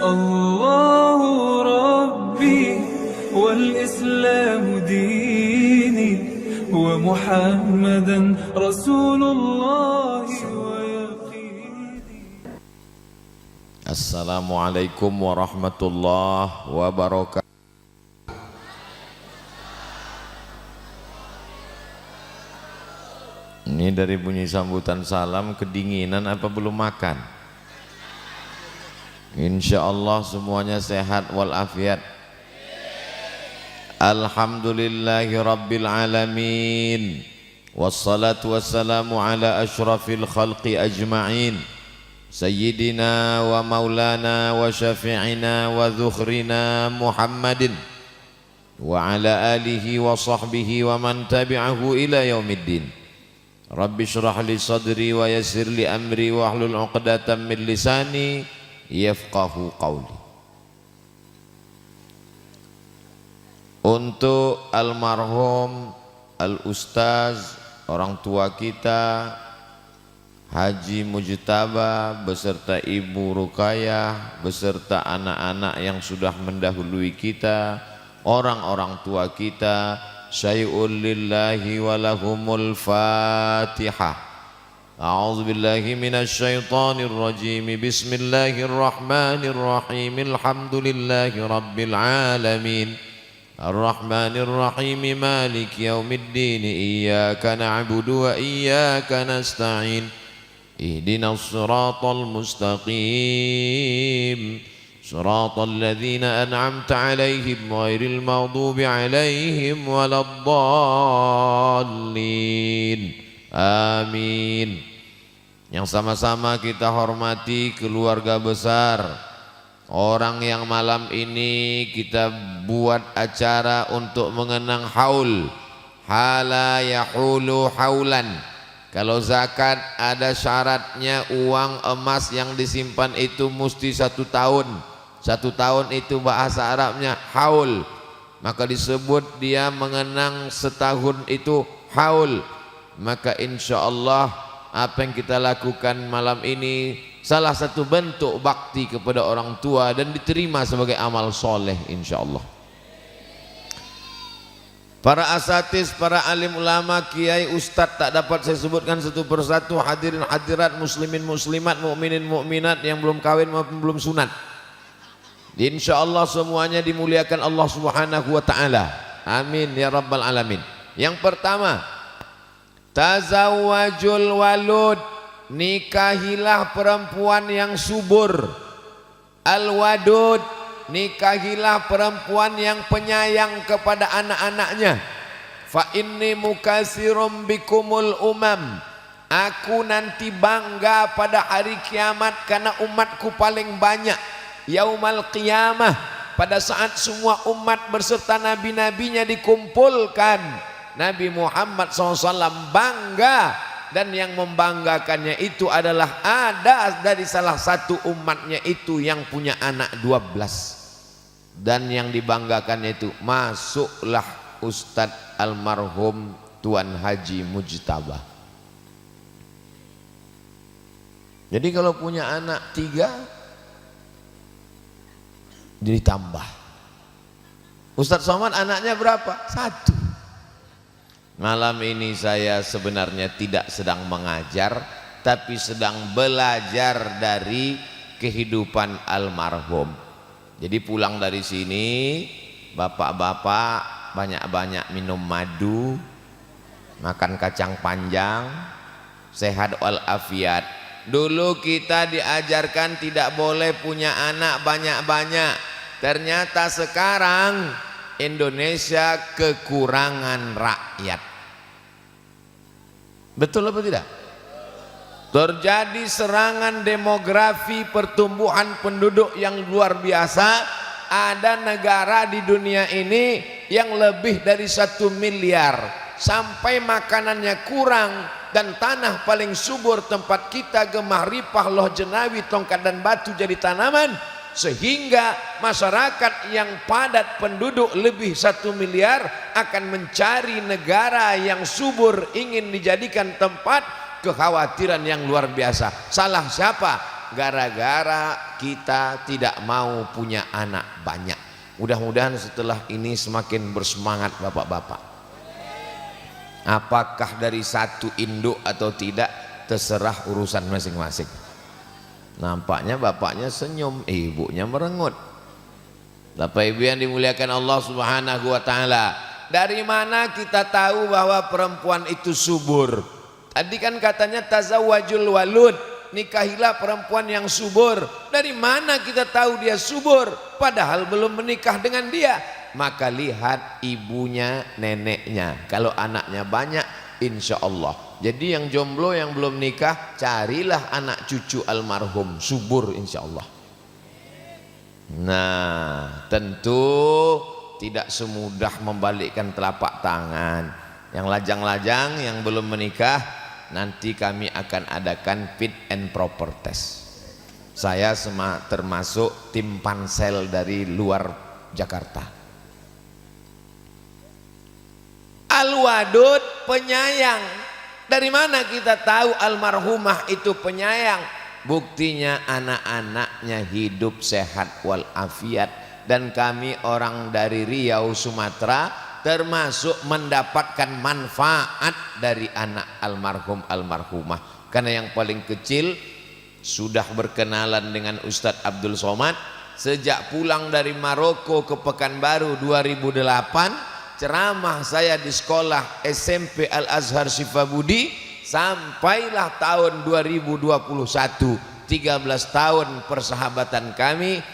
الله ربي والإسلام ديني ومحمدا رسول الله ويقيني. Assalamualaikum warahmatullahi wabarakatuh. Ini dari bunyi sambutan salam kedinginan apa belum makan? Insya Allah semuanya sehat walafiat. Alhamdulillahi rabbil alamin. Wassalatu wassalamu ala ashrafil khalqi ajma'in. Sayyidina wa maulana wa syafi'ina wa dhukhrina Muhammadin wa ala alihi wa sahbihi wa man tabi'ahu ila yaumiddin. Rabbi syrah li sadri wa yassir li amri wa hlul 'uqdatam min lisani yafqahu qawli. Untuk almarhum al-ustaz, orang tua kita Haji Mujtaba beserta Ibu Rukayah beserta anak-anak yang sudah mendahului kita, orang-orang tua kita, syai'ul lillahi walahumul fatihah. A'udzu billahi minasy syaithanir rajim. Bismillahirrahmanirrahim. Alhamdulillahi rabbil alamin. Ar-Rahmanir Rahim. Maliki yaumiddin. Iyyaka na'budu wa iyyaka nasta'in. Ihdinas siratal mustaqim. Shiratal ladzina an'amta 'alaihim ghairil maghdubi 'alaihim waladdallin. Amin. Yang sama-sama kita hormati keluarga besar, orang yang malam ini kita buat acara untuk mengenang haul. Hala yahulu haulan. Kalau zakat ada syaratnya, uang emas yang disimpan itu mesti 1 tahun. 1 tahun itu bahasa Arabnya haul. Maka disebut dia mengenang setahun itu haul. Maka insya Allah apa yang kita lakukan malam ini salah satu bentuk bakti kepada orang tua dan diterima sebagai amal soleh insya Allah. Para asatiz, para alim ulama, kiai, ustadz tak dapat saya sebutkan satu persatu. Hadirin hadirat, muslimin muslimat, mukminin mukminat yang belum kawin maupun belum sunat, insya Allah semuanya dimuliakan Allah subhanahu wa ta'ala. Amin ya rabbal alamin. Yang pertama, tazawwajul walud, nikahilah perempuan yang subur. Al-wadud, nikahilah perempuan yang penyayang kepada anak-anaknya. Fa inni mukasirum bikumul umam, aku nanti bangga pada hari kiamat karena umatku paling banyak. Yaumal qiyamah, pada saat semua umat berserta nabi-nabinya dikumpulkan, Nabi Muhammad SAW bangga, dan yang membanggakannya itu adalah ada dari salah satu umatnya itu yang punya anak 12, dan yang dibanggakannya itu masuklah Ustadz almarhum Tuan Haji Mujtaba. Jadi kalau punya anak 3 ditambah. Ustadz Somad anaknya berapa? 1. Malam ini saya sebenarnya tidak sedang mengajar, tapi sedang belajar dari kehidupan almarhum. Jadi pulang dari sini, bapak-bapak banyak-banyak minum madu, makan kacang panjang, sehat walafiat. Dulu kita diajarkan tidak boleh punya anak banyak-banyak. Ternyata sekarang Indonesia kekurangan rakyat. Betul apa tidak? Terjadi serangan demografi, pertumbuhan penduduk yang luar biasa. Ada negara di dunia ini yang lebih dari 1 miliar. Sampai makanannya kurang dan tanah paling subur tempat kita gemah ripah, loh jenawi, tongkat dan batu jadi tanaman. Sehingga masyarakat yang padat penduduk lebih 1 miliar akan mencari negara yang subur, ingin dijadikan tempat kekhawatiran yang luar biasa. Salah siapa? gara-gara kita tidak mau punya anak banyak. Mudah-mudahan setelah ini semakin bersemangat bapak-bapak. Apakah dari satu induk atau tidak terserah urusan masing-masing. Nampaknya bapaknya senyum, ibunya merengut. Bapak Ibu yang dimuliakan Allah Subhanahu wa taala, dari mana kita tahu bahwa perempuan itu subur? Tadi kan katanya tazawwajul walud, nikahilah perempuan yang subur. Dari mana kita tahu dia subur padahal belum menikah dengan dia? Maka lihat ibunya, neneknya. Kalau anaknya banyak, insya Allah. Jadi yang jomblo yang belum nikah, carilah anak cucu almarhum, subur insya Allah. Nah, tentu tidak semudah membalikkan telapak tangan. Yang lajang-lajang yang belum menikah, nanti kami akan adakan fit and proper test. Saya termasuk tim pansel dari luar Jakarta. Al-wadud, penyayang. Dari mana kita tahu almarhumah itu penyayang? Buktinya anak-anaknya hidup sehat walafiat. Dan kami orang dari Riau, Sumatera, termasuk mendapatkan manfaat dari anak almarhum almarhumah. Karena yang paling kecil sudah berkenalan dengan Ustadz Abdul Somad sejak pulang dari Maroko ke Pekanbaru 2008. Ceramah saya di sekolah SMP Al Azhar Sifabudi sampailah tahun 2021, 13 tahun persahabatan kami.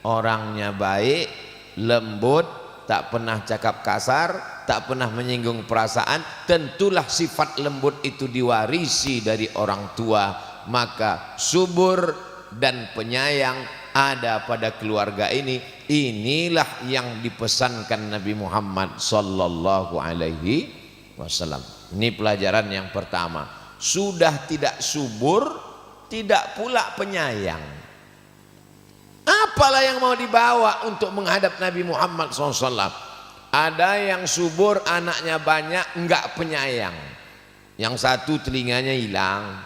Orangnya baik, lembut, tak pernah cakap kasar, tak pernah menyinggung perasaan. Tentulah sifat lembut itu diwarisi dari orang tua. Maka subur dan penyayang ada pada keluarga ini. Inilah yang dipesankan Nabi Muhammad sallallahu alaihi wasallam. Ini pelajaran yang pertama. Sudah tidak subur, tidak pula penyayang. Apalah yang mau dibawa untuk menghadap Nabi Muhammad SAW? Ada yang subur, anaknya banyak, enggak penyayang. Yang satu telinganya hilang,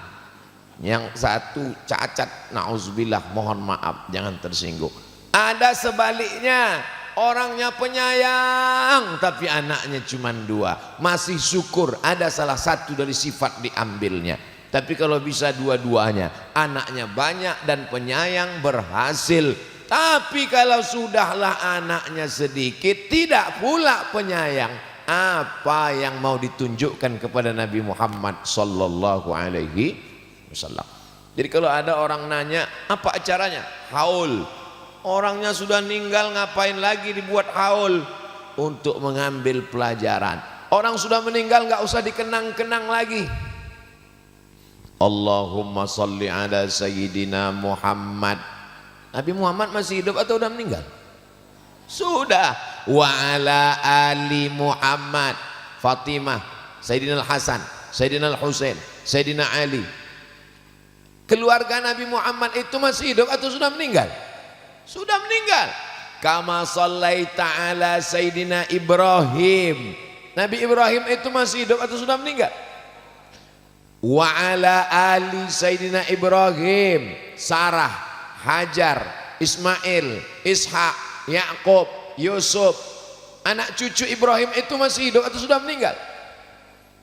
yang satu cacat, na'udzubillah, mohon maaf, jangan tersinggung. Ada sebaliknya, orangnya penyayang tapi anaknya cuma 2, masih syukur ada salah satu dari sifat diambilnya. Tapi kalau bisa dua-duanya, anaknya banyak dan penyayang, berhasil. Tapi kalau sudahlah anaknya sedikit, tidak pula penyayang, apa yang mau ditunjukkan kepada Nabi Muhammad sallallahu alaihi wasallam? Jadi kalau ada orang nanya, apa acaranya? Haul. Orangnya sudah meninggal, ngapain lagi dibuat haul? Untuk mengambil pelajaran. Orang sudah meninggal nggak usah dikenang-kenang lagi. Allahumma salli ala sayyidina Muhammad. Nabi Muhammad masih hidup atau sudah meninggal? Sudah. Wa ala ali Muhammad. Fatimah, Sayyidina Al-Hasan, Sayyidina Al-Husain, Sayyidina Ali. Keluarga Nabi Muhammad itu masih hidup atau sudah meninggal? Sudah meninggal. Kama sallaita ala Sayyidina Ibrahim. Nabi Ibrahim itu masih hidup atau sudah meninggal? Wa ala ali Sayyidina Ibrahim. Sarah, Hajar, Ismail, Ishak, Yakub, Yusuf. Anak cucu Ibrahim itu masih hidup atau sudah meninggal?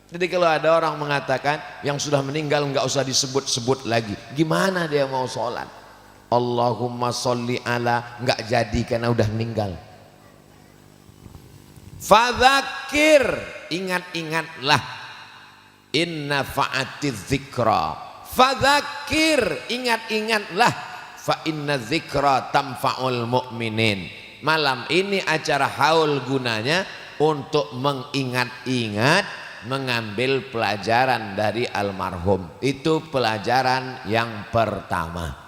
Jadi kalau ada orang mengatakan yang sudah meninggal nggak usah disebut-sebut lagi, gimana dia mau sholat? Allahumma sholli ala, nggak jadi karena udah meninggal. Fadzakir, ingat-ingatlah. Inna fa'atiz zikra. Fadzakir, ingat-ingatlah. Fa inna zikra tamfa'ul mu'minin. Malam ini acara haul gunanya untuk mengingat-ingat, mengambil pelajaran dari almarhum. Itu pelajaran yang pertama.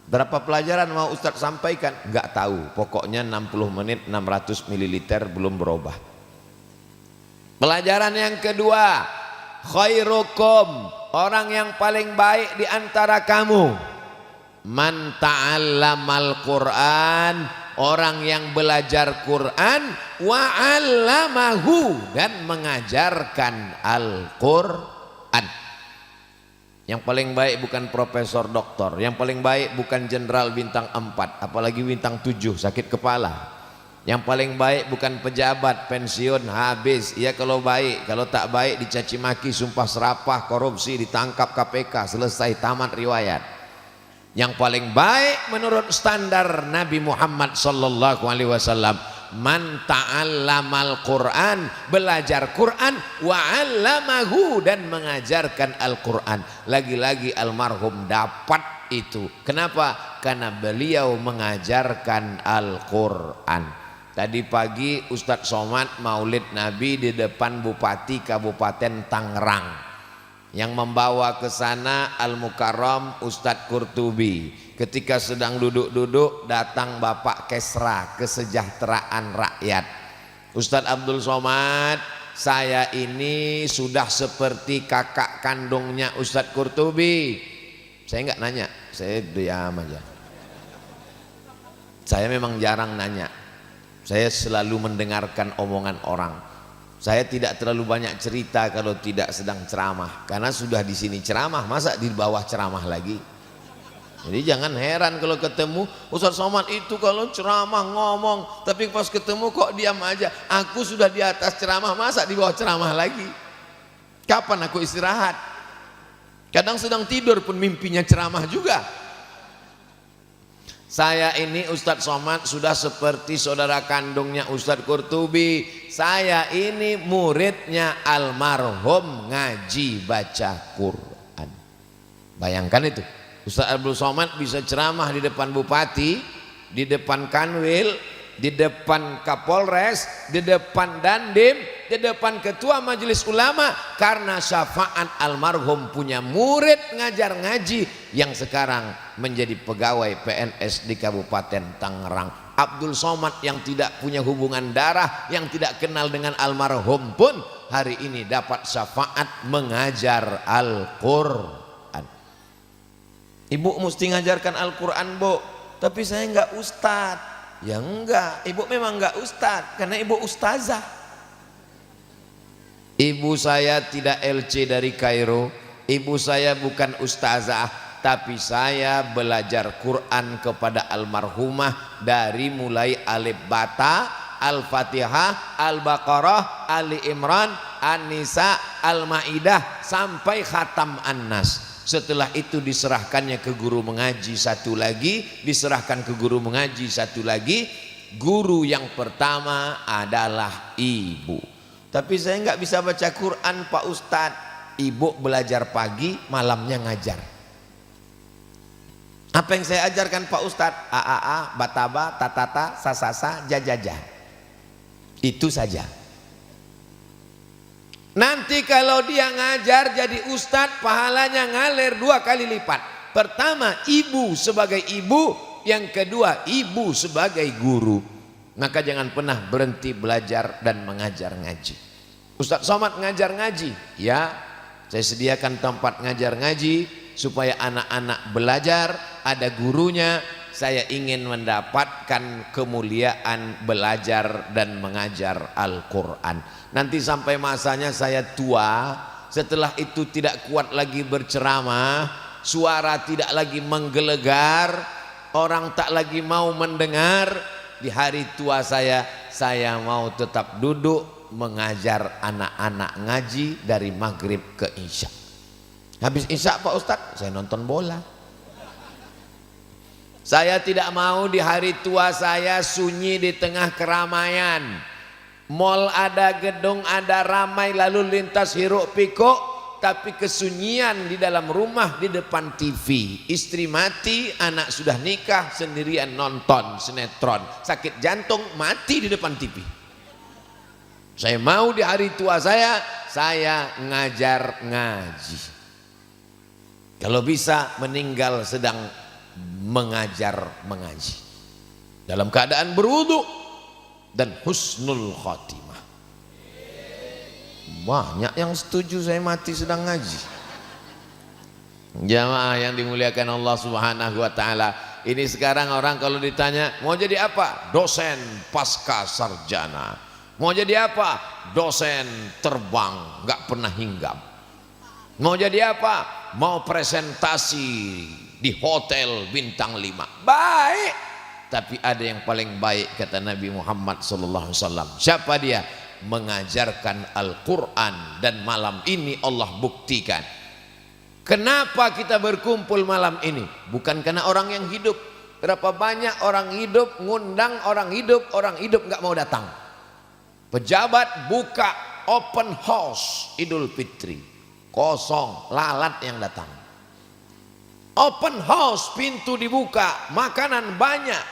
Berapa pelajaran mau Ustadz sampaikan? Enggak tahu. Pokoknya 60 menit 600 ml belum berubah. Pelajaran yang kedua, khairukum, orang yang paling baik di antara kamu, man ta'allamal Qur'an, orang yang belajar Quran, wa 'allamahu, dan mengajarkan Al-Qur'an. Yang paling baik bukan profesor doktor, yang paling baik bukan jenderal bintang 4, apalagi bintang 7 sakit kepala. Yang paling baik bukan pejabat pensiun habis, ya kalau baik, kalau tak baik dicaci maki, sumpah serapah, korupsi, ditangkap KPK, selesai, tamat riwayat. Yang paling baik menurut standar Nabi Muhammad sallallahu alaihi wasallam, man ta'allamal Qur'an, belajar Quran, wa 'allamahu, dan mengajarkan Al-Quran. Lagi-lagi almarhum dapat itu. Kenapa? Karena beliau mengajarkan Al-Quran. Tadi pagi Ustadz Somad maulid Nabi di depan Bupati Kabupaten Tangerang. Yang membawa ke sana Al-Mukarram Ustadz Qurtubi. Ketika sedang duduk-duduk datang Bapak Kesra, Kesejahteraan Rakyat. Ustadz Abdul Somad, saya ini sudah seperti kakak kandungnya Ustadz Qurtubi. Saya enggak nanya, saya diam aja. Saya memang jarang nanya. Saya selalu mendengarkan omongan orang. Saya tidak terlalu banyak cerita kalau tidak sedang ceramah, karena sudah di sini ceramah, masa di bawah ceramah lagi. Jadi jangan heran kalau ketemu Ustadz Somad itu kalau ceramah ngomong, tapi pas ketemu kok diam aja. Aku sudah di atas ceramah, masa di bawah ceramah lagi? Kapan aku istirahat? Kadang sedang tidur pun mimpinya ceramah juga. Saya ini Ustadz Somad sudah seperti saudara kandungnya Ustadz Qurtubi. Saya ini muridnya almarhum ngaji baca Quran. Bayangkan itu, Ustadz Abdul Somad bisa ceramah di depan bupati, di depan kanwil, di depan kapolres, di depan dandim, di depan ketua majelis ulama, karena syafaat almarhum punya murid ngajar ngaji yang sekarang menjadi pegawai PNS di Kabupaten Tangerang. Abdul Somad yang tidak punya hubungan darah, yang tidak kenal dengan almarhum pun hari ini dapat syafaat mengajar Al-Quran. Ibu mesti ngajarkan Al-Quran, Bu, tapi saya enggak ustadz. Ya enggak, ibu memang enggak ustadz, karena ibu ustazah. Ibu saya tidak LC dari Kairo, ibu saya bukan ustazah, tapi saya belajar Quran kepada almarhumah dari mulai Alif Bata, Al-Fatihah, Al-Baqarah, Ali Imran, An-Nisa, Al-Maidah sampai Khatam An-Nas. Setelah itu diserahkannya ke guru mengaji satu lagi, diserahkan ke guru mengaji satu lagi. Guru yang pertama adalah ibu. Tapi saya nggak bisa baca Quran Pak Ustadz. Ibu belajar pagi, malamnya ngajar. Apa yang saya ajarkan Pak Ustadz? A, bataba, tatata, sasasa, jajaja. Itu saja. Nanti kalau dia ngajar jadi ustadz, pahalanya ngalir 2 kali lipat. Pertama, ibu sebagai ibu, yang kedua ibu sebagai guru. Maka jangan pernah berhenti belajar dan mengajar ngaji. Ustadz Somad ngajar ngaji, ya, saya sediakan tempat ngajar ngaji supaya anak-anak belajar, ada gurunya. Saya ingin mendapatkan kemuliaan belajar dan mengajar Al-Quran. Nanti sampai masanya saya tua, setelah itu tidak kuat lagi berceramah, suara tidak lagi menggelegar, orang tak lagi mau mendengar. Di hari tua saya mau tetap duduk mengajar anak-anak ngaji dari maghrib ke isya. Habis isya Pak Ustadz, saya nonton bola. Saya tidak mau di hari tua saya sunyi di tengah keramaian. Mall ada, gedung ada, ramai lalu lintas hiruk pikuk, tapi kesunyian di dalam rumah di depan TV. Istri mati, anak sudah nikah, sendirian nonton sinetron. Sakit jantung, mati di depan TV. Saya mau di hari tua saya ngajar ngaji. Kalau bisa meninggal sedang mengajar mengaji dalam keadaan berwudu dan husnul khotimah. Banyak yang setuju saya mati sedang ngaji. Jamaah yang dimuliakan Allah Subhanahu wa taala, ini sekarang orang kalau ditanya mau jadi apa? Dosen pasca sarjana. Mau jadi apa? Dosen terbang, nggak pernah hinggap. Mau jadi apa? mau presentasi di hotel bintang 5. Baik. Tapi ada yang paling baik kata Nabi Muhammad SAW. Siapa dia? Mengajarkan Al-Quran. Dan malam ini Allah buktikan. Kenapa kita berkumpul malam ini? Bukan karena orang yang hidup. Berapa banyak orang hidup ngundang orang hidup nggak mau datang. Pejabat buka open house Idul Fitri, kosong, lalat yang datang. Open house, pintu dibuka, makanan banyak,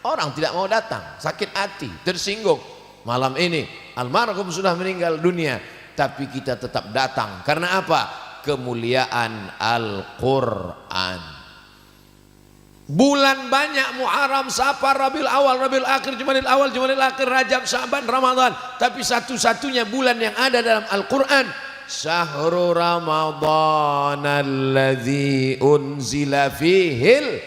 orang tidak mau datang, sakit hati, tersinggung. Malam ini almarhum sudah meninggal dunia, tapi kita tetap datang. Karena apa? Kemuliaan Al-Quran. Bulan banyak, Muharram, Safar, Rabiul Awal, Rabiul Akhir, Jumadil Awal, Jumadil Akhir, Rajab, Sya'ban, Ramadan. Tapi satu-satunya bulan yang ada dalam Al-Quran, Syahrul Ramadan alladzi unzila fihil.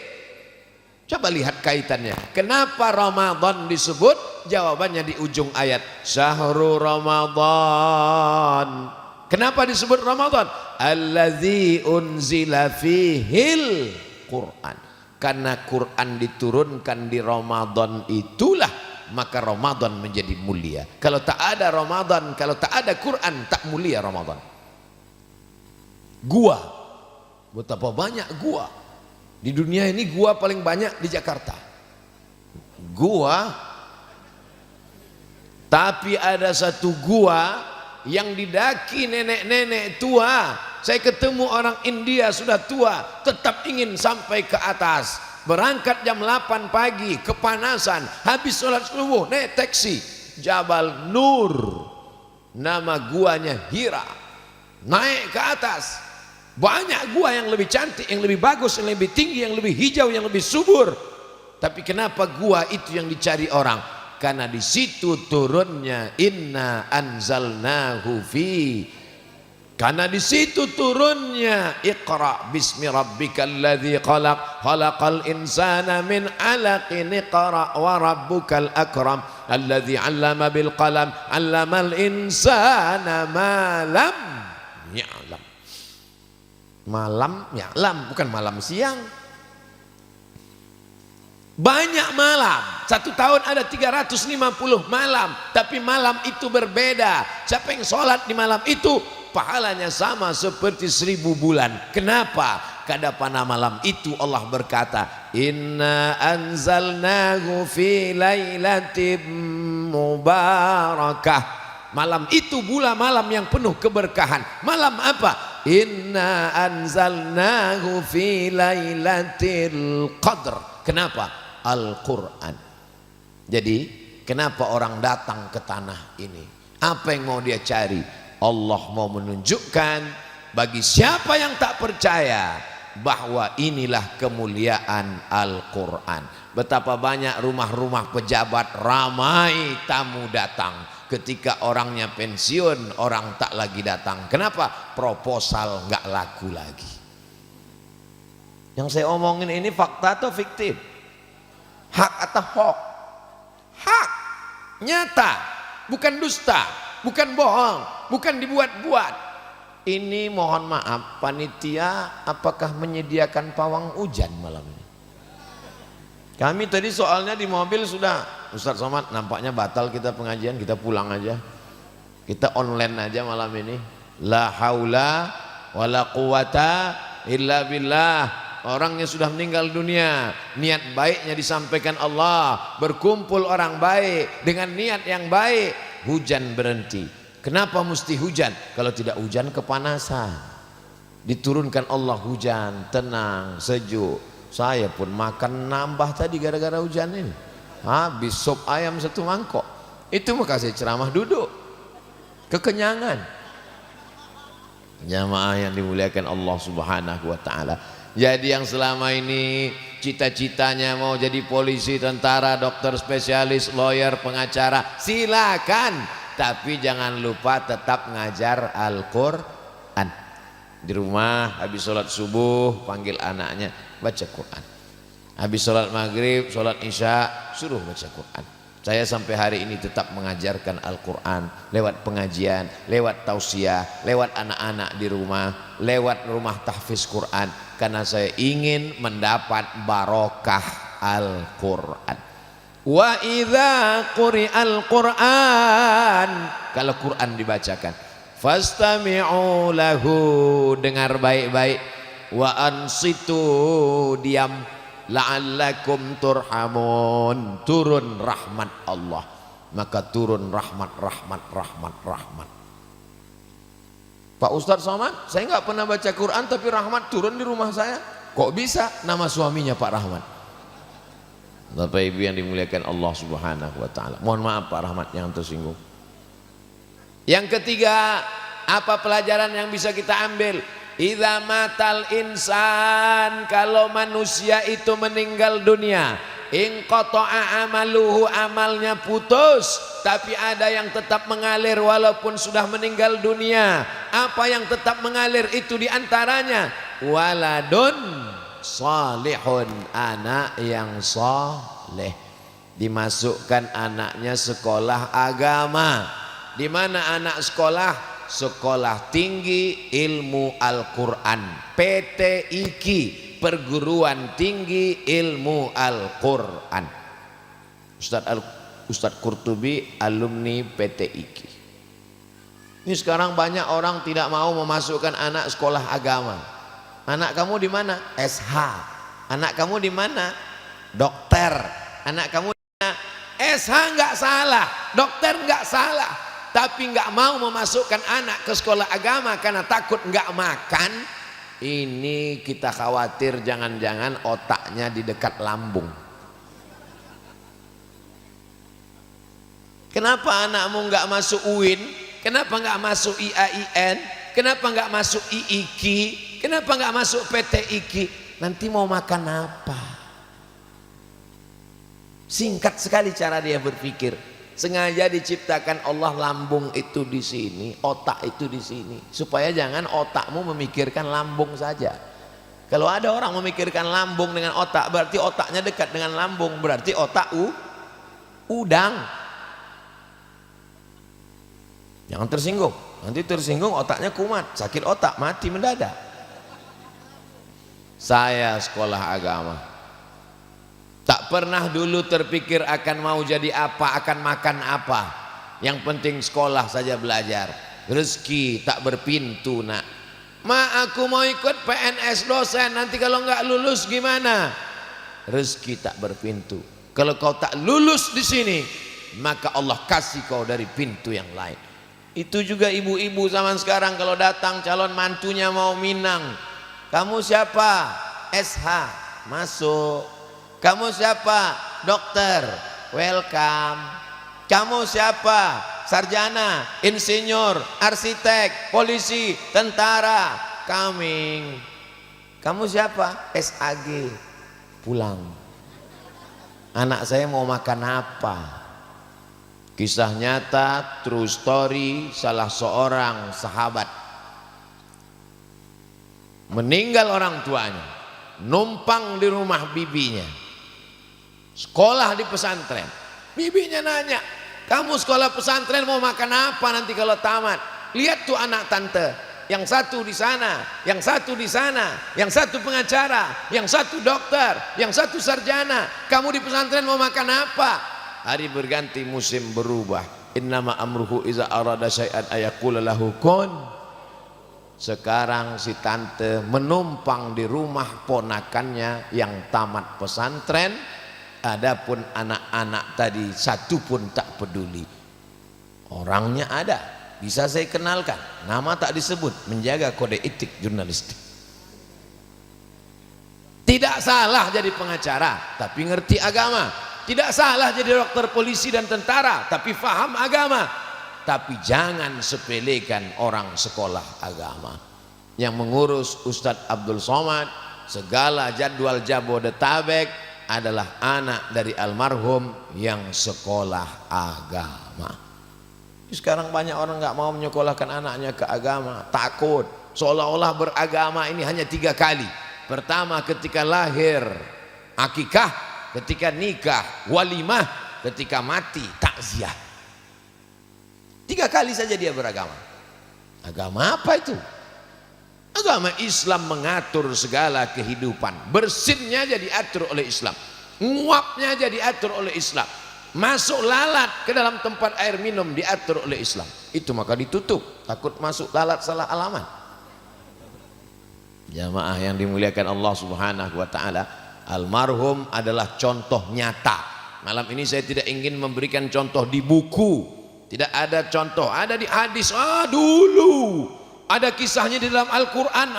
Coba lihat kaitannya. Kenapa Ramadan disebut? Jawabannya di ujung ayat. Syahrul Ramadan. Kenapa disebut Ramadan? Alladzi unzila fihil Quran. Karena Quran diturunkan di Ramadan itulah, maka Ramadan menjadi mulia. Kalau tak ada Ramadan, kalau tak ada Quran, tak mulia Ramadan. Gua, betapa banyak gua di dunia ini. Gua paling banyak di Jakarta. Gua, tapi ada satu gua yang didaki nenek-nenek tua. Saya ketemu orang India sudah tua, tetap ingin sampai ke atas. Berangkat jam 8 pagi, kepanasan, habis sholat subuh, naik taksi Jabal Nur, nama guanya Hira. Naik ke atas, banyak gua yang lebih cantik, yang lebih bagus, yang lebih tinggi, yang lebih hijau, yang lebih subur. Tapi kenapa gua itu yang dicari orang? Karena di situ turunnya inna anzalnahu fi. Karena di situ turunnya Iqra bismi rabbikal ladzi khalaq, khalaqal insana min 'alaqin, iqra wa rabbukal akram alladzi 'allama bil qalam, 'allamal insana ma lam ya'lam. Malam ya'lam, bukan malam siang. Banyak malam, satu tahun ada 350 malam, tapi malam itu berbeda. Siapa yang sholat di malam itu, pahalanya sama seperti 1000 bulan. Kenapa? Karena pada malam itu Allah berkata, inna anzalnahu fi lailatin mubarakah. Malam itu pula malam yang penuh keberkahan. Malam apa? Inna anzalnahu fi lailatul qadr. Kenapa? Al-Quran. Jadi kenapa orang datang ke tanah ini? Apa yang mau dia cari? Allah mau menunjukkan bagi siapa yang tak percaya bahwa inilah kemuliaan Al-Quran. Betapa banyak rumah-rumah pejabat ramai tamu datang. Ketika orangnya pensiun, orang tak lagi datang. Kenapa? Proposal nggak laku lagi. Yang saya omongin ini fakta atau fiktif? Hak atau hoax? Hak, nyata, bukan dusta, bukan bohong, bukan dibuat-buat. Ini mohon maaf, panitia apakah menyediakan pawang hujan malam ini? Kami tadi soalnya di mobil sudah, Ustaz Somad nampaknya batal kita pengajian, kita pulang aja, kita online aja malam ini. La haula wala quwata illa billah. Orangnya sudah meninggal dunia, niat baiknya disampaikan Allah, berkumpul orang baik dengan niat yang baik, hujan berhenti. Kenapa mesti hujan? Kalau tidak hujan kepanasan. Diturunkan Allah hujan, tenang, sejuk. Saya pun makan nambah tadi gara-gara hujan ini. Habis sop ayam 1 mangkok. Itu maka saya ceramah duduk. Kekenyangan. Jamaah yang dimuliakan Allah Subhanahu wa taala. Jadi yang selama ini cita-citanya mau jadi polisi, tentara, dokter spesialis, lawyer, pengacara, silakan. Tapi jangan lupa tetap ngajar Al-Quran. Di rumah habis sholat subuh panggil anaknya baca Quran. Habis sholat maghrib, sholat isya suruh baca Quran. Saya sampai hari ini tetap mengajarkan Al-Quran lewat pengajian, lewat tausiah, lewat anak-anak di rumah, lewat rumah tahfiz Quran, karena saya ingin mendapat barokah Al-Quran. Wa idza quri'al Quran, kalau Quran dibacakan, fastami'u lahu, dengar baik-baik, wa ansitu, diam, la'allakum turhamun, turun rahmat Allah. Maka turun rahmat. Pak Ustadz Somad, saya nggak pernah baca Quran tapi rahmat turun di rumah saya. Kok bisa? Nama suaminya Pak Rahmat. Bapak Ibu yang dimuliakan Allah Subhanahu wa taala. Mohon maaf Pak Rahmat yang tersinggung. Yang ketiga, apa pelajaran yang bisa kita ambil? Idza matal insan, kalau manusia itu meninggal dunia, in qata'a amaluhu, amalnya putus, tapi ada yang tetap mengalir walaupun sudah meninggal dunia. Apa yang tetap mengalir itu diantaranya waladun salihun, anak yang saleh. Dimasukkan anaknya sekolah agama. Di mana anak sekolah? Sekolah Tinggi Ilmu Al-Quran, PTIQ, Perguruan Tinggi Ilmu Al-Quran. Ustadz Qurtubi alumni PTIQ. Ini sekarang banyak orang tidak mau memasukkan anak sekolah agama. Anak kamu di mana? SH. Anak kamu di mana? Dokter. Anak kamu di mana? SH nggak salah, dokter nggak salah. Tapi nggak mau memasukkan anak ke sekolah agama karena takut nggak makan. Ini kita khawatir jangan-jangan otaknya di dekat lambung. Kenapa anakmu nggak masuk UIN? Kenapa nggak masuk IAIN? Kenapa nggak masuk IIQ? Kenapa nggak masuk PTIQ? Nanti mau makan apa? Singkat sekali cara dia berpikir. Sengaja diciptakan Allah lambung itu di sini, otak itu di sini, supaya jangan otakmu memikirkan lambung saja. Kalau ada orang memikirkan lambung dengan otak, berarti otaknya dekat dengan lambung, berarti otak udang. Jangan tersinggung, nanti tersinggung otaknya kumat, sakit otak, mati mendadak. Saya sekolah agama, tak pernah dulu terpikir akan mau jadi apa, akan makan apa. Yang penting sekolah saja belajar. Rezeki tak berpintu nak. Ma, aku mau ikut PNS dosen, nanti kalau nggak lulus gimana? Rezeki tak berpintu. Kalau kau tak lulus di sini, maka Allah kasih kau dari pintu yang lain. Itu juga ibu-ibu zaman sekarang kalau datang calon mantunya mau minang. Kamu siapa? SH, masuk. Kamu siapa? Dokter, welcome. Kamu siapa? Sarjana, insinyur, arsitek, polisi, tentara, coming. Kamu siapa? SAG, pulang. Anak saya mau makan apa? Kisah nyata, true story, salah seorang sahabat meninggal orang tuanya, numpang di rumah bibinya. Sekolah di pesantren. Bibinya nanya, kamu sekolah pesantren mau makan apa nanti kalau tamat? Lihat tuh anak tante, yang satu di sana, yang satu di sana, yang satu pengacara, yang satu dokter, yang satu sarjana. Kamu di pesantren mau makan apa? Hari berganti, musim berubah. Innama amruhu iza arada syai'an ayaqula lahu kun. Sekarang si tante menumpang di rumah ponakannya yang tamat pesantren. Adapun anak-anak tadi satu pun tak peduli. Orangnya ada, bisa saya kenalkan, nama tak disebut, menjaga kode etik jurnalistik. Tidak salah jadi pengacara, tapi ngerti agama. Tidak salah jadi dokter, polisi dan tentara, tapi faham agama. Tapi jangan sepelekan orang sekolah agama. Yang mengurus Ustadz Abdul Somad, segala jadwal Jabodetabek adalah anak dari almarhum yang sekolah agama. Sekarang banyak orang nggak mau menyekolahkan anaknya ke agama, takut. Seolah-olah beragama ini hanya 3 kali. Pertama ketika lahir, akikah, ketika nikah, walimah, ketika mati takziah. 3 kali saja dia beragama. Agama apa itu? Agama Islam mengatur segala kehidupan. Bersinnya jadi diatur oleh Islam, nguapnya jadi diatur oleh Islam, masuk lalat ke dalam tempat air minum diatur oleh Islam. Itu maka ditutup, takut masuk lalat salah alamat. Jamaah yang dimuliakan Allah Subhanahu wa taala, almarhum adalah contoh nyata. Malam ini saya tidak ingin memberikan contoh di buku, tidak ada contoh, ada di hadis, dulu ada kisahnya di dalam Al-Quran,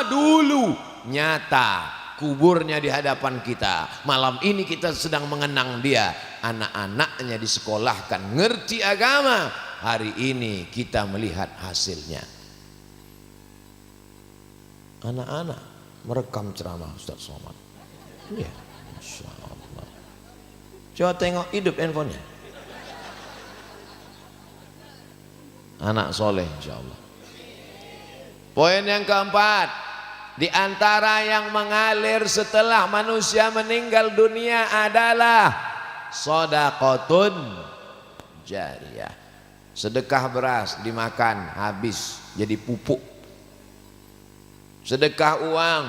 dulu nyata, kuburnya di hadapan kita. Malam ini kita sedang mengenang dia, anak-anaknya disekolahkan, ngerti agama. Hari ini kita melihat hasilnya. Anak-anak merekam ceramah Ustaz Somad. Iya, Masya Allah. Coba tengok hidup handphonenya. Anak soleh insya Allah. Poin yang keempat, di antara yang mengalir setelah manusia meninggal dunia adalah shadaqatun jariyah. Sedekah beras dimakan habis jadi pupuk. Sedekah uang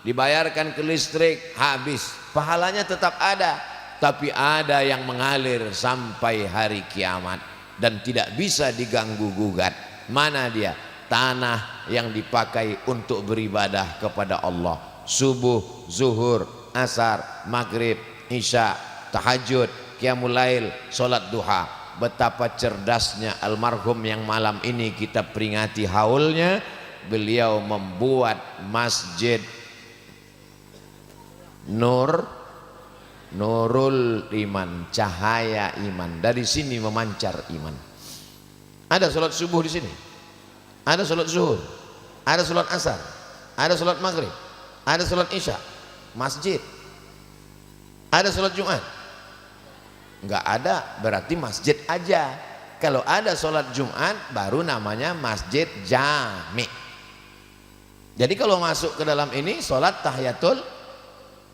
dibayarkan ke listrik habis, pahalanya tetap ada, tapi ada yang mengalir sampai hari kiamat dan tidak bisa diganggu gugat. Mana dia? Tanah yang dipakai untuk beribadah kepada Allah, subuh, zuhur, asar, maghrib, isya, tahajud, qiyamul lail, salat duha. Betapa cerdasnya almarhum yang malam ini kita peringati haulnya. Beliau membuat masjid Nurul Iman, cahaya iman. Dari sini memancar iman. Ada salat subuh di sini, ada salat zuhur, ada salat asar, ada salat maghrib, ada salat isya, masjid. Ada salat Jumat? Enggak ada, berarti masjid aja. Kalau ada salat Jumat baru namanya masjid jami. Jadi kalau masuk ke dalam ini salat tahiyatul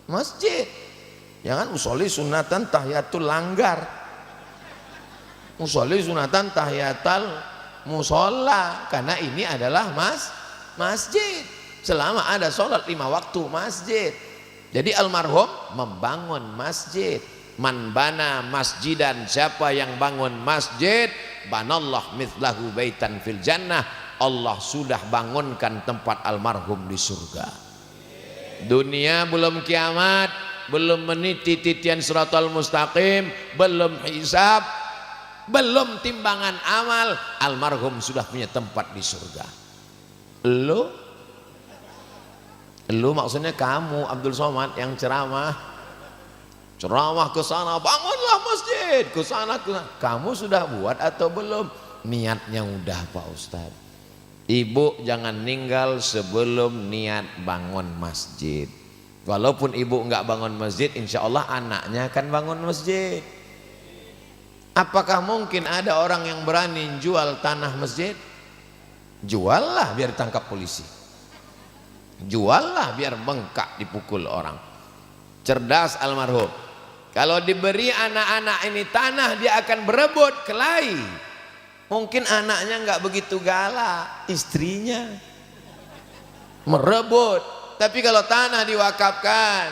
masjid. Jangan usolli sunatan tahiyatul langgar, usolli sunatan tahiyatul musola, karena ini adalah masjid. Selama ada sholat 5 waktu masjid. Jadi almarhum membangun masjid. Man bana masjidan, siapa yang bangun masjid, banallah mithlahu baitan fil jannah, Allah sudah bangunkan tempat almarhum di surga. Dunia belum kiamat, belum meniti titian siratal mustaqim, belum hisab, belum timbangan amal, almarhum sudah punya tempat di surga. Lu maksudnya kamu Abdul Somad yang ceramah ke sana, bangunlah masjid, ke sana. Kamu sudah buat atau belum? Niatnya udah Pak Ustadz. Ibu jangan ninggal sebelum niat bangun masjid. Walaupun ibu enggak bangun masjid, insya Allah anaknya akan bangun masjid. Apakah mungkin ada orang yang berani jual tanah masjid? Juallah biar ditangkap polisi, juallah biar bengkak dipukul orang. Cerdas almarhum. Kalau diberi anak-anak ini tanah, dia akan berebut kelahi. Mungkin anaknya enggak begitu galak, istrinya merebut. Tapi kalau tanah diwakafkan,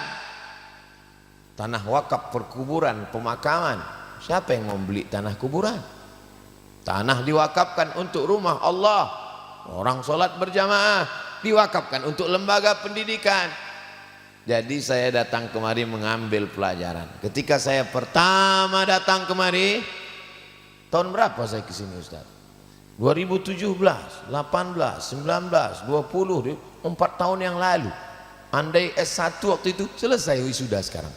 tanah wakaf perkuburan, pemakaman, siapa yang mau beli tanah kuburan? Tanah diwakafkan untuk rumah Allah, orang sholat berjamaah, diwakafkan untuk lembaga pendidikan. Jadi saya datang kemari mengambil pelajaran. Ketika saya pertama datang kemari, tahun berapa saya kesini Ustaz? 2017, 18, 19, 20, 4 tahun yang lalu. Andai S1 waktu itu, selesai wisuda sekarang.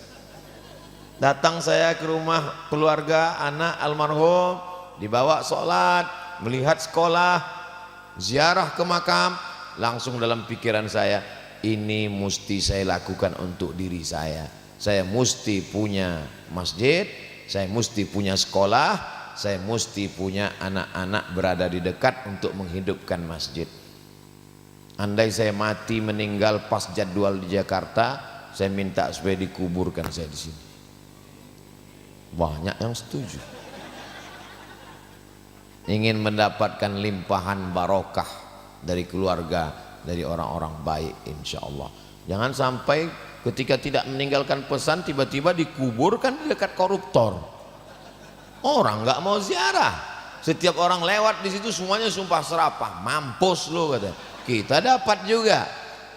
Datang saya ke rumah keluarga anak almarhum, dibawa sholat, melihat sekolah, ziarah ke makam. Langsung dalam pikiran saya, ini mesti saya lakukan untuk diri saya. Saya mesti punya masjid, saya mesti punya sekolah, saya mesti punya anak-anak berada di dekat untuk menghidupkan masjid. Andai saya mati meninggal pas jadwal di Jakarta, saya minta supaya dikuburkan saya di sini. Banyak yang setuju. Ingin mendapatkan limpahan barokah dari keluarga, dari orang-orang baik, insya Allah. Jangan sampai ketika tidak meninggalkan pesan tiba-tiba dikuburkan di dekat koruptor. Orang nggak mau ziarah. Setiap orang lewat di situ semuanya sumpah serapah, mampus lo kata. Kita dapat juga.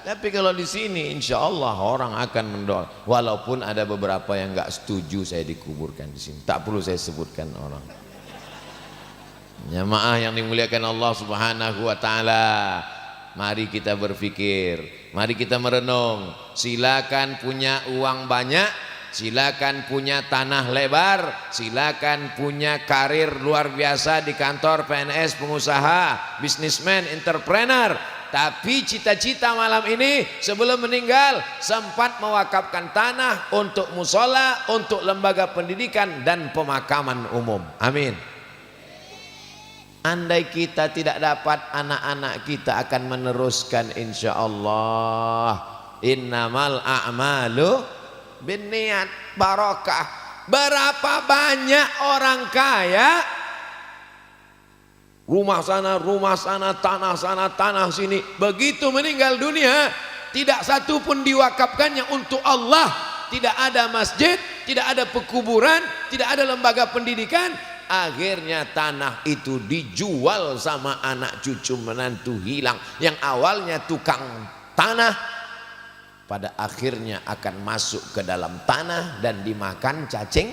Tapi kalau di sini insya Allah orang akan mendoa. Walaupun ada beberapa yang nggak setuju saya dikuburkan di sini. Tak perlu saya sebutkan orang. Jamaah yang dimuliakan Allah Subhanahu wa taala. Mari kita berpikir, mari kita merenung. Silakan punya uang banyak, silakan punya tanah lebar, silakan punya karir luar biasa di kantor PNS, pengusaha, bisnismen, entrepreneur. Tapi cita-cita malam ini sebelum meninggal sempat mewakafkan tanah untuk musola, untuk lembaga pendidikan dan pemakaman umum. Amin. Andai kita tidak dapat, anak-anak kita akan meneruskan insya Allah. Innamal a'malu binniat, barokah. Berapa banyak orang kaya, rumah sana, tanah sini, begitu meninggal dunia tidak satu pun diwakafkannya untuk Allah. Tidak ada masjid, tidak ada pekuburan, tidak ada lembaga pendidikan. Akhirnya tanah itu dijual sama anak cucu menantu hilang. Yang awalnya tukang tanah, pada akhirnya akan masuk ke dalam tanah dan dimakan cacing.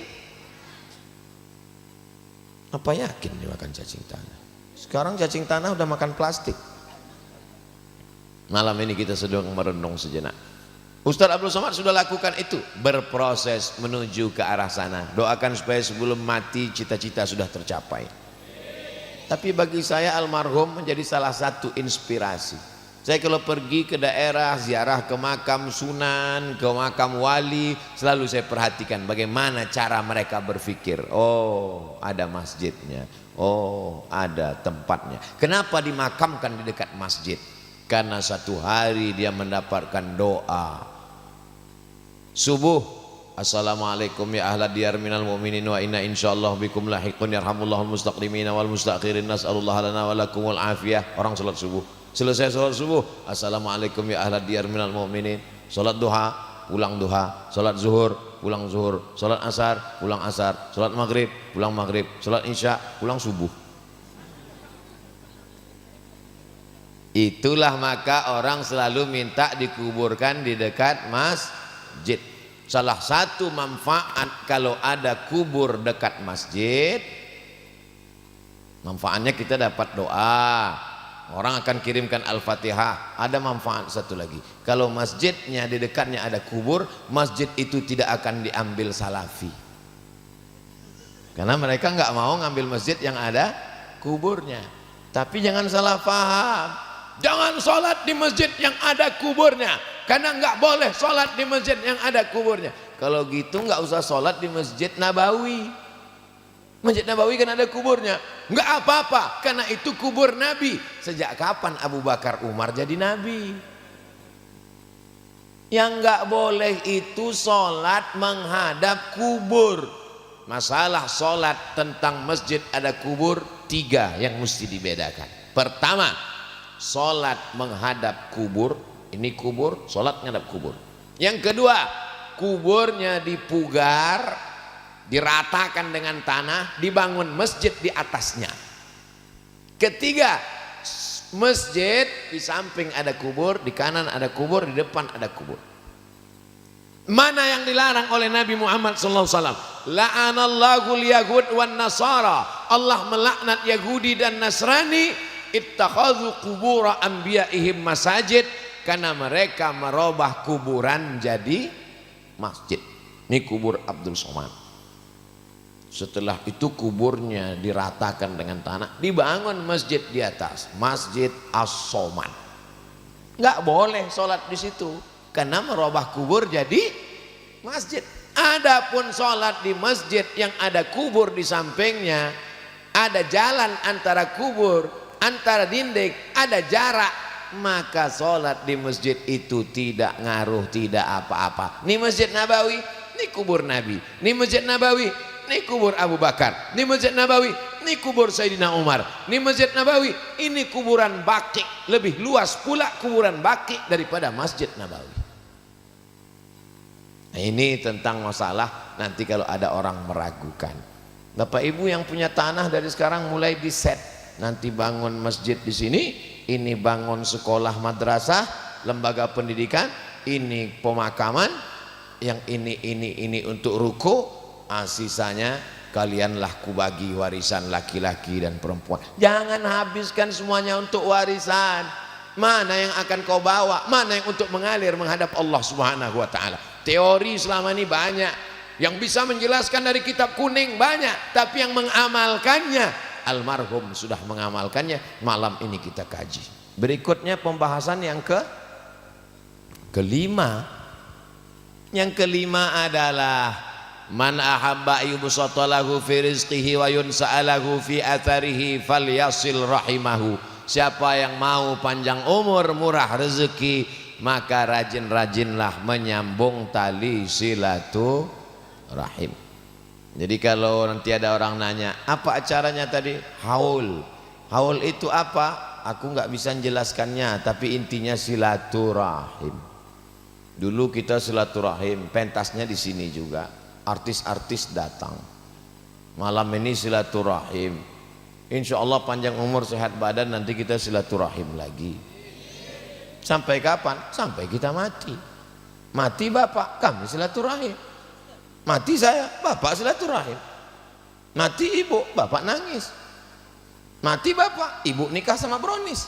Apa yakin dimakan cacing tanah? Sekarang cacing tanah udah makan plastik. Malam ini kita sedang merenung sejenak. Ustaz Abdul Somad sudah lakukan itu, berproses menuju ke arah sana. Doakan supaya sebelum mati cita-cita sudah tercapai. Tapi bagi saya almarhum menjadi salah satu inspirasi. Saya kalau pergi ke daerah, ziarah ke makam sunan, ke makam wali, selalu saya perhatikan bagaimana cara mereka berpikir. Oh, ada masjidnya. Oh, ada tempatnya. Kenapa dimakamkan di dekat masjid? Karena satu hari dia mendapatkan doa subuh, assalamualaikum ya ahla diyar minal mu'minin wa inna insyaallah bikum lahiqun yarhamullahul mustaqdimina wal mustakhirin nas'alullah lana wa lakumul afiyah. Orang salat subuh, selesai salat subuh, assalamualaikum ya ahla diyar minal mu'minin. Salat duha, pulang duha. Salat zuhur, pulang zuhur. Salat asar, pulang asar. Salat maghrib, pulang maghrib. Salat isya, pulang subuh. Itulah maka orang selalu minta dikuburkan di dekat masjid. Salah satu manfaat kalau ada kubur dekat masjid, manfaatnya kita dapat doa. Orang akan kirimkan Al-Fatihah. Ada manfaat satu lagi. Kalau masjidnya di dekatnya ada kubur, masjid itu tidak akan diambil salafi. Karena mereka nggak mau ngambil masjid yang ada kuburnya. Tapi jangan salah paham. Jangan sholat di masjid yang ada kuburnya, karena nggak boleh sholat di masjid yang ada kuburnya. Kalau gitu nggak usah sholat di Masjid Nabawi. Masjid Nabawi kan ada kuburnya, nggak apa-apa, karena itu kubur Nabi. Sejak kapan Abu Bakar Umar jadi Nabi? Yang nggak boleh itu sholat menghadap kubur. Masalah sholat tentang masjid ada kubur, 3 yang mesti dibedakan. Pertama, sholat menghadap kubur, ini kubur, sholat menghadap kubur. Yang kedua, kuburnya dipugar, diratakan dengan tanah, dibangun masjid di atasnya. Ketiga, masjid di samping ada kubur, di kanan ada kubur, di depan ada kubur. Mana yang dilarang oleh Nabi Muhammad SAW? La'anallahu al-yahud wan nasara. Allah melaknat Yahudi dan Nasrani, ittakhadhu qubura anbiya'ihim masajid, karena mereka merubah kuburan jadi masjid. Ini kubur Abdul Somad. Setelah itu kuburnya diratakan dengan tanah, dibangun masjid di atas, Masjid As-Somad. Nggak boleh sholat di situ karena merubah kubur jadi masjid. Adapun sholat di masjid yang ada kubur di sampingnya, ada jalan antara kubur, antara dinding, ada jarak, maka sholat di masjid itu tidak ngaruh, tidak apa-apa. Ini Masjid Nabawi, ini kubur Nabi. Ini Masjid Nabawi, ini kubur Abu Bakar. Ini Masjid Nabawi, ini kubur Sayyidina Umar. Ini Masjid Nabawi, ini kuburan Baqi. Lebih luas pula kuburan Baqi daripada Masjid Nabawi. Nah, ini tentang masalah nanti kalau ada orang meragukan. Bapak Ibu yang punya tanah dari sekarang mulai di set. Nanti bangun masjid di sini, ini bangun sekolah madrasah, lembaga pendidikan, ini pemakaman, yang ini untuk ruku, sisanya kalianlah kubagi warisan laki-laki dan perempuan. Jangan habiskan semuanya untuk warisan. Mana yang akan kau bawa? Mana yang untuk mengalir menghadap Allah Subhanahu wa taala? Teori selama ini banyak, yang bisa menjelaskan dari kitab kuning banyak, tapi yang mengamalkannya almarhum sudah mengamalkannya. Malam ini kita kaji. Berikutnya pembahasan yang kelima. Yang kelima adalah man ahabba yubsata lahu fi rizqihi wa yunsa'alahu fi atharihi falyasil rahimahu. Siapa yang mau panjang umur, murah rezeki, maka rajin-rajinlah menyambung tali silaturahim. Jadi kalau nanti ada orang nanya, apa acaranya tadi? Haul. Haul itu apa? Aku nggak bisa menjelaskannya, tapi intinya silaturahim. Dulu kita silaturahim, pentasnya di sini juga. Artis-artis datang. Malam ini silaturahim. Insya Allah panjang umur sehat badan, nanti kita silaturahim lagi. Sampai kapan? Sampai kita mati. Mati bapak, kami silaturahim. Mati saya, bapak silaturahim. Mati ibu, bapak nangis. Mati bapak, ibu nikah sama brownies.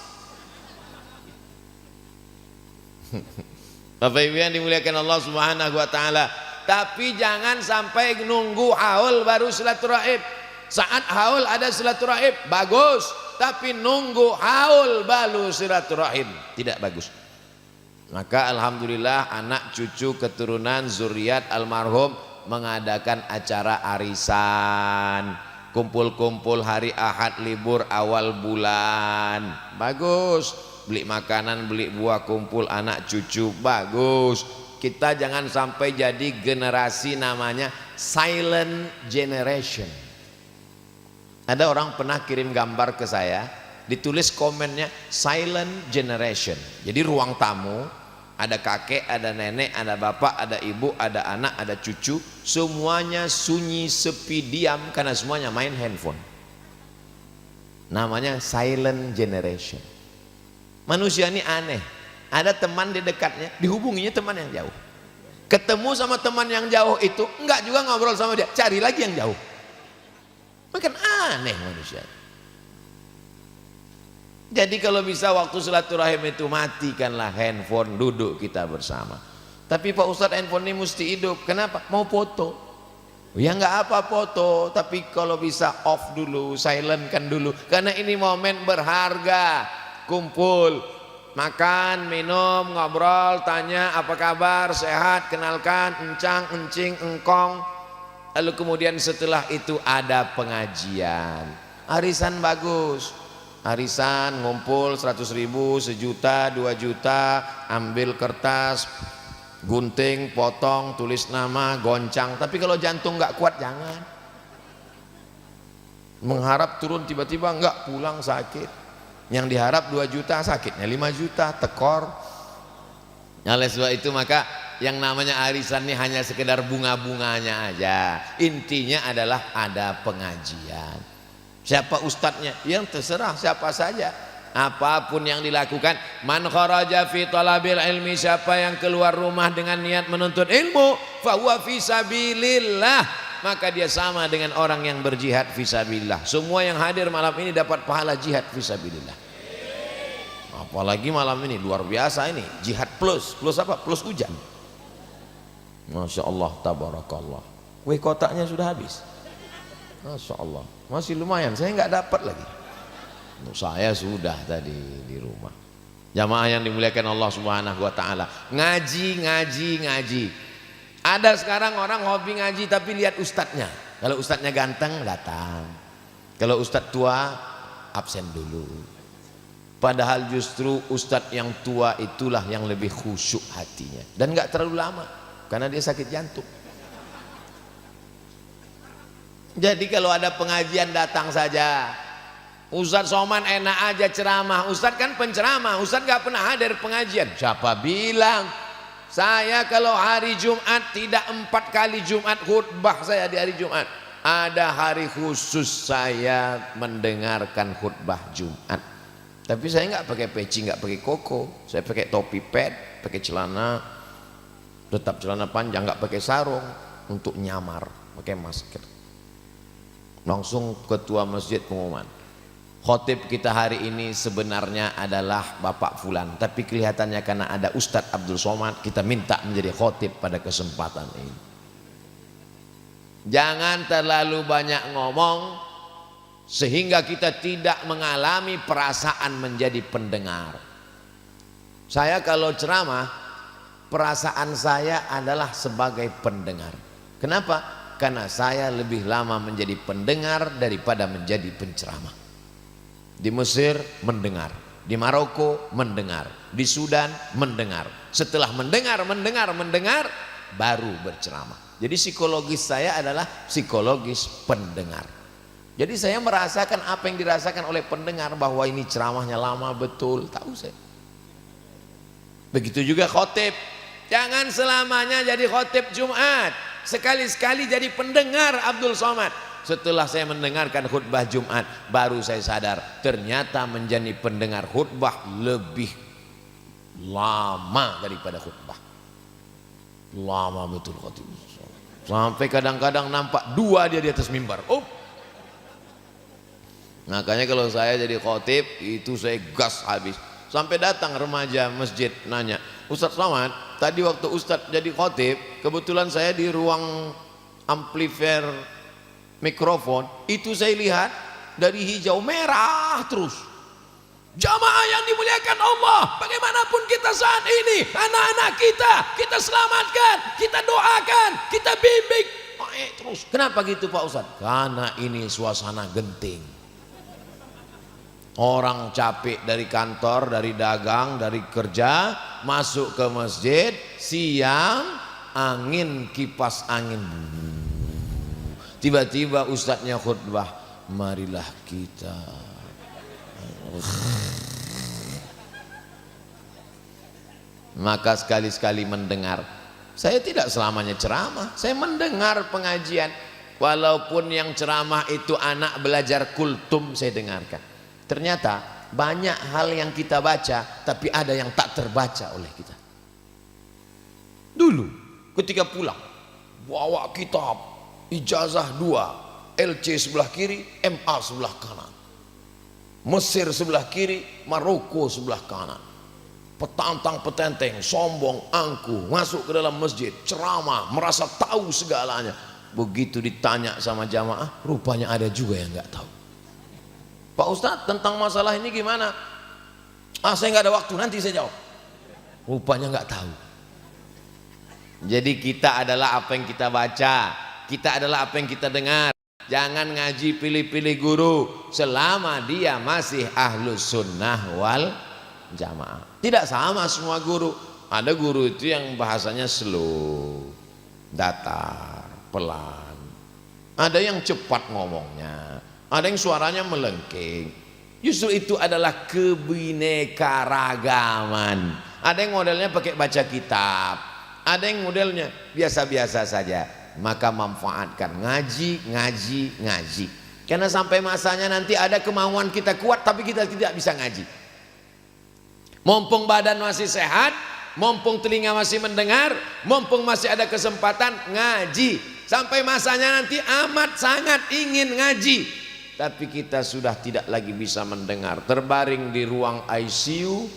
Bapak Ibu yang dimuliakan Allah Subhanahu wa taala. Tapi jangan sampai nunggu haul baru silaturahim. Saat haul ada silaturahim, bagus. Tapi nunggu haul baru silaturahim, tidak bagus. Maka alhamdulillah anak cucu keturunan zuriat almarhum mengadakan acara arisan, kumpul-kumpul hari Ahad libur awal bulan, bagus. Beli makanan, beli buah, kumpul anak cucu, bagus. Kita jangan sampai jadi generasi namanya silent generation. Ada orang pernah kirim gambar ke saya, ditulis komennya silent generation. Jadi ruang tamu ada kakek, ada nenek, ada bapak, ada ibu, ada anak, ada cucu, semuanya sunyi, sepi, diam karena semuanya main handphone. Namanya silent generation. Manusia ini aneh. Ada teman di dekatnya, dihubunginya teman yang jauh. Ketemu sama teman yang jauh itu enggak juga ngobrol sama dia, cari lagi yang jauh. Makin aneh manusia. Jadi kalau bisa waktu silaturahim itu matikanlah handphone, duduk kita bersama. Tapi Pak Ustadz, handphone ini mesti hidup. Kenapa? Mau foto. Ya nggak apa foto, tapi kalau bisa off dulu, silent kan dulu. Karena ini momen berharga. Kumpul, makan, minum, ngobrol, tanya apa kabar, sehat, kenalkan, encang, encing, engkong. Lalu kemudian setelah itu ada pengajian. Arisan bagus. Arisan ngumpul 100.000, 1 juta, 2 juta, ambil kertas, gunting, potong, tulis nama, goncang. Tapi kalau jantung nggak kuat jangan. Mengharap turun tiba-tiba nggak, pulang sakit. Yang diharap 2 juta, sakitnya 5 juta, tekor. Oleh sebab itu maka yang namanya arisan ini hanya sekedar bunga-bunganya aja. Intinya adalah ada pengajian. Siapa ustadznya? Yang terserah siapa saja. Apapun yang dilakukan. Man kharaja fi talabil ilmi, siapa yang keluar rumah dengan niat menuntut ilmu, fa huwa fi sabilillah, maka dia sama dengan orang yang berjihad fisabilillah. Semua yang hadir malam ini dapat pahala jihad fisabilillah. Apalagi malam ini luar biasa ini, jihad plus. Plus apa? Plus hujan. Masya Allah, tabarakallah. Kue kotaknya sudah habis. Masya Allah, masih lumayan. Saya nggak dapat lagi. Saya sudah tadi di rumah. Jamaah yang dimuliakan Allah Subhanahu wa taala. Ngaji. Ada sekarang orang hobi ngaji tapi lihat ustadznya. Kalau ustadznya ganteng datang. Kalau ustadz tua absen dulu. Padahal justru ustadz yang tua itulah yang lebih khusyuk hatinya dan nggak terlalu lama karena dia sakit jantung. Jadi kalau ada pengajian datang saja. Ustadz Somad enak aja ceramah. Ustadz kan penceramah, Ustadz gak pernah hadir pengajian. Siapa bilang? Saya kalau hari Jumat tidak 4 kali Jumat khutbah saya di hari Jumat. Ada hari khusus saya mendengarkan khutbah Jumat. Tapi saya nggak pakai peci, nggak pakai koko. Saya pakai topi pet, pakai celana, tetap celana panjang, nggak pakai sarung untuk nyamar, pakai masker. Langsung ketua masjid pengumuman. Khotib kita hari ini sebenarnya adalah Bapak Fulan, tapi kelihatannya karena ada Ustadz Abdul Somad kita minta menjadi khotib pada kesempatan ini. Jangan terlalu banyak ngomong sehingga kita tidak mengalami perasaan menjadi pendengar. Saya kalau ceramah, perasaan saya adalah sebagai pendengar. Kenapa? Karena saya lebih lama menjadi pendengar daripada menjadi penceramah. Di Mesir mendengar, di Maroko mendengar, di Sudan mendengar. Setelah mendengar baru berceramah. Jadi psikologis saya adalah psikologis pendengar. Jadi saya merasakan apa yang dirasakan oleh pendengar, bahwa ini ceramahnya lama betul, tahu saya. Begitu juga khotib. Jangan selamanya jadi khotib Jumat. Sekali-sekali jadi pendengar Abdul Somad. Setelah saya mendengarkan khutbah Jumat, baru saya sadar ternyata menjadi pendengar khutbah lebih lama daripada khutbah. Lama betul khutbah. Sampai kadang-kadang nampak 2 dia di atas mimbar. Makanya kalau saya jadi khotib itu saya gas habis. Sampai datang remaja masjid nanya, Ustadz Somad, tadi waktu Ustadz jadi khotib, kebetulan saya di ruang amplifier mikrofon, itu saya lihat dari hijau merah terus. Jamaah yang dimuliakan Allah, bagaimanapun kita saat ini, anak-anak kita selamatkan, kita doakan, kita bimbing terus. Kenapa gitu Pak Ustadz? Karena ini suasana genting. Orang capek dari kantor, dari dagang, dari kerja, masuk ke masjid, siang angin, kipas angin, tiba-tiba ustadznya khutbah, marilah kita. Maka sekali-sekali mendengar. Saya tidak selamanya ceramah, saya mendengar pengajian. Walaupun yang ceramah itu anak belajar kultum, saya dengarkan. Ternyata banyak hal yang kita baca, tapi ada yang tak terbaca oleh kita. Dulu ketika pulang, bawa kitab Ijazah 2, LC sebelah kiri, MA sebelah kanan, Mesir sebelah kiri, Maroko sebelah kanan. Petantang petenteng, sombong, angkuh, masuk ke dalam masjid, ceramah, merasa tahu segalanya. Begitu ditanya sama jamaah, rupanya ada juga yang nggak tahu. Pak Ustadz, tentang masalah ini gimana? Saya nggak ada waktu, nanti saya jawab. Rupanya nggak tahu. Jadi kita adalah apa yang kita baca, kita adalah apa yang kita dengar. Jangan ngaji pilih-pilih guru selama dia masih ahlus sunnah wal jamaah. Tidak sama semua guru. Ada guru itu yang bahasanya slow, datar, pelan. Ada yang cepat ngomongnya, ada yang suaranya melengking. Justru itu adalah kebinekaragaman. Ada yang modelnya pakai baca kitab, ada yang modelnya biasa-biasa saja. Maka manfaatkan ngaji. Karena sampai masanya nanti ada kemauan kita kuat tapi kita tidak bisa ngaji. Mumpung badan masih sehat, mumpung telinga masih mendengar, mumpung masih ada kesempatan ngaji. Sampai masanya nanti amat sangat ingin ngaji, tapi kita sudah tidak lagi bisa mendengar. Terbaring di ruang ICU,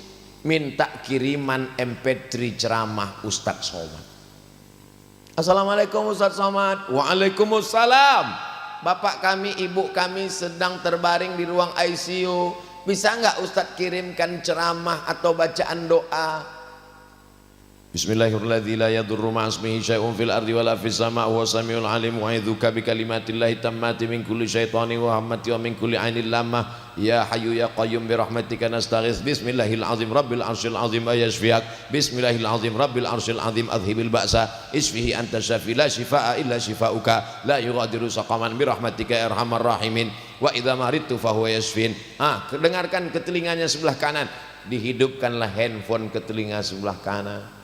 minta kiriman MP3 ceramah Ustadz Somad. Assalamualaikum Ustadz Somad. Waalaikumsalam. Bapak kami, ibu kami sedang terbaring di ruang ICU. Bisa nggak Ustadz kirimkan ceramah atau bacaan doa? Bismillahirrahmanirrahim. La yadurru ma'asmihi syai'un fil ardi wala fis sama' huwa samiul alim wa a'udzuka bi kalimatillahi tammati min kulli syaitani wa hammati wa min kulli ainil lamah. Ya hayyu ya qayyum bi rahmatika nastaghits. Bismillahil azim rabbil arsyil azim ayashfiak. Bismillahil azim rabbil arsyil azim adhibil ba'sa isfihi anta syafi la shifaa illa shifauka la yughadiru saqaman bi rahmatika ya arhamar rahimin. Wa idza maridtu fa huwa yashfin. Dengarkan ke telinganya sebelah kanan, dihidupkanlah handphone ke telinga sebelah kanan.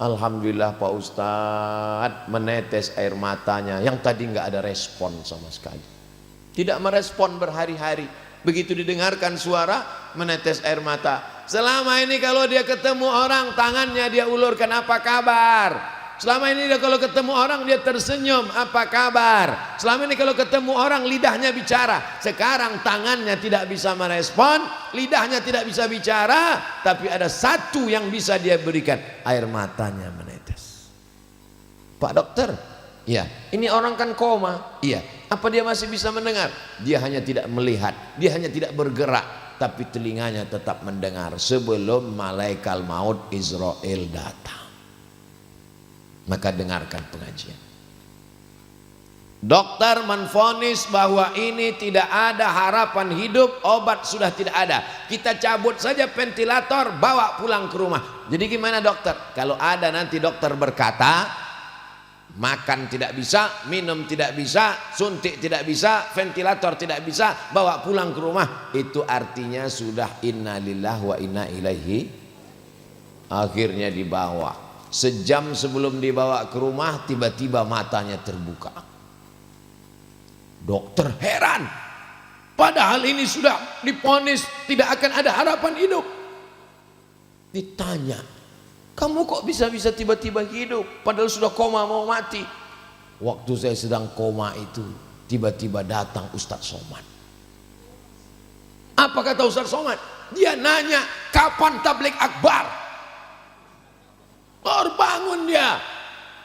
Alhamdulillah Pak Ustadz, menetes air matanya yang tadi nggak ada respon sama sekali, tidak merespon berhari-hari. Begitu didengarkan suara, menetes air mata. Selama ini kalau dia ketemu orang, tangannya dia ulurkan, apa kabar? Selama ini dia kalau ketemu orang dia tersenyum, apa kabar? Selama ini kalau ketemu orang lidahnya bicara. Sekarang tangannya tidak bisa merespon, lidahnya tidak bisa bicara, tapi ada satu yang bisa dia berikan, air matanya menetes. Pak dokter, iya, ini orang kan koma, iya. Apa dia masih bisa mendengar? Dia hanya tidak melihat, dia hanya tidak bergerak, tapi telinganya tetap mendengar sebelum malaikat maut Israel datang. Maka dengarkan pengajian. Dokter menvonis bahwa ini tidak ada harapan hidup, obat sudah tidak ada. Kita cabut saja ventilator, bawa pulang ke rumah. Jadi gimana dokter? Kalau ada nanti dokter berkata, makan tidak bisa, minum tidak bisa, suntik tidak bisa, ventilator tidak bisa, bawa pulang ke rumah, itu artinya sudah innalillahi wa inna ilaihi. Akhirnya dibawa. Sejam sebelum dibawa ke rumah, tiba-tiba matanya terbuka. Dokter heran, padahal ini sudah divonis tidak akan ada harapan hidup. Ditanya, kamu kok bisa-bisa tiba-tiba hidup padahal sudah koma mau mati? Waktu saya sedang koma itu tiba-tiba datang Ustadz Somad. Apa kata Ustadz Somad? Dia nanya, kapan tabligh akbar? Terbangun dia.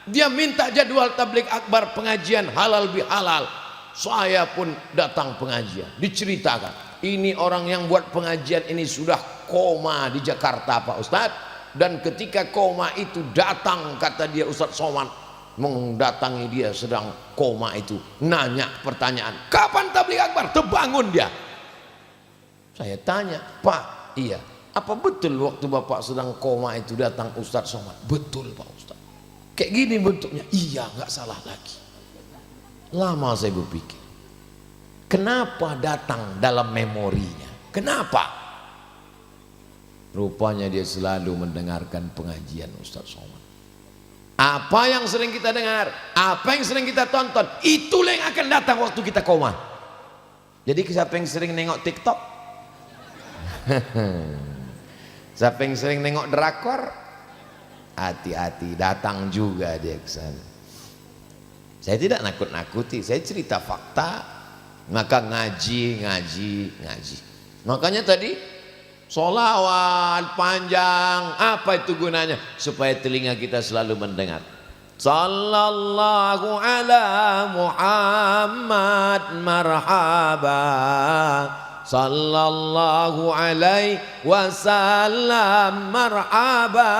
Dia minta jadwal tabligh akbar, pengajian halal bihalal. Saya pun datang pengajian. Diceritakan, ini orang yang buat pengajian ini sudah koma di Jakarta Pak Ustadz. Dan ketika koma itu datang, kata dia Ustadz Somad mendatangi dia sedang koma itu, nanya pertanyaan, kapan tabligh akbar? Terbangun dia. Saya tanya, Pak, iya, apa betul waktu Bapak sedang koma itu datang Ustadz Somad? Betul Pak Ustadz. Kayak gini bentuknya. Iya, nggak salah lagi. Lama saya berpikir, kenapa datang dalam memorinya? Kenapa? Rupanya dia selalu mendengarkan pengajian Ustadz Somad. Apa yang sering kita dengar, apa yang sering kita tonton, itulah yang akan datang waktu kita koma. Jadi siapa yang sering nengok TikTok? Siapa yang sering nengok drakor? Hati-hati, datang juga dia ke sana. Saya tidak nakut-nakuti, saya cerita fakta. Maka ngaji. Makanya tadi sholawat panjang, apa itu gunanya? Supaya telinga kita selalu mendengar. Sallallahu ala Muhammad marhaba, sallallahu alaihi wasallam marhaba.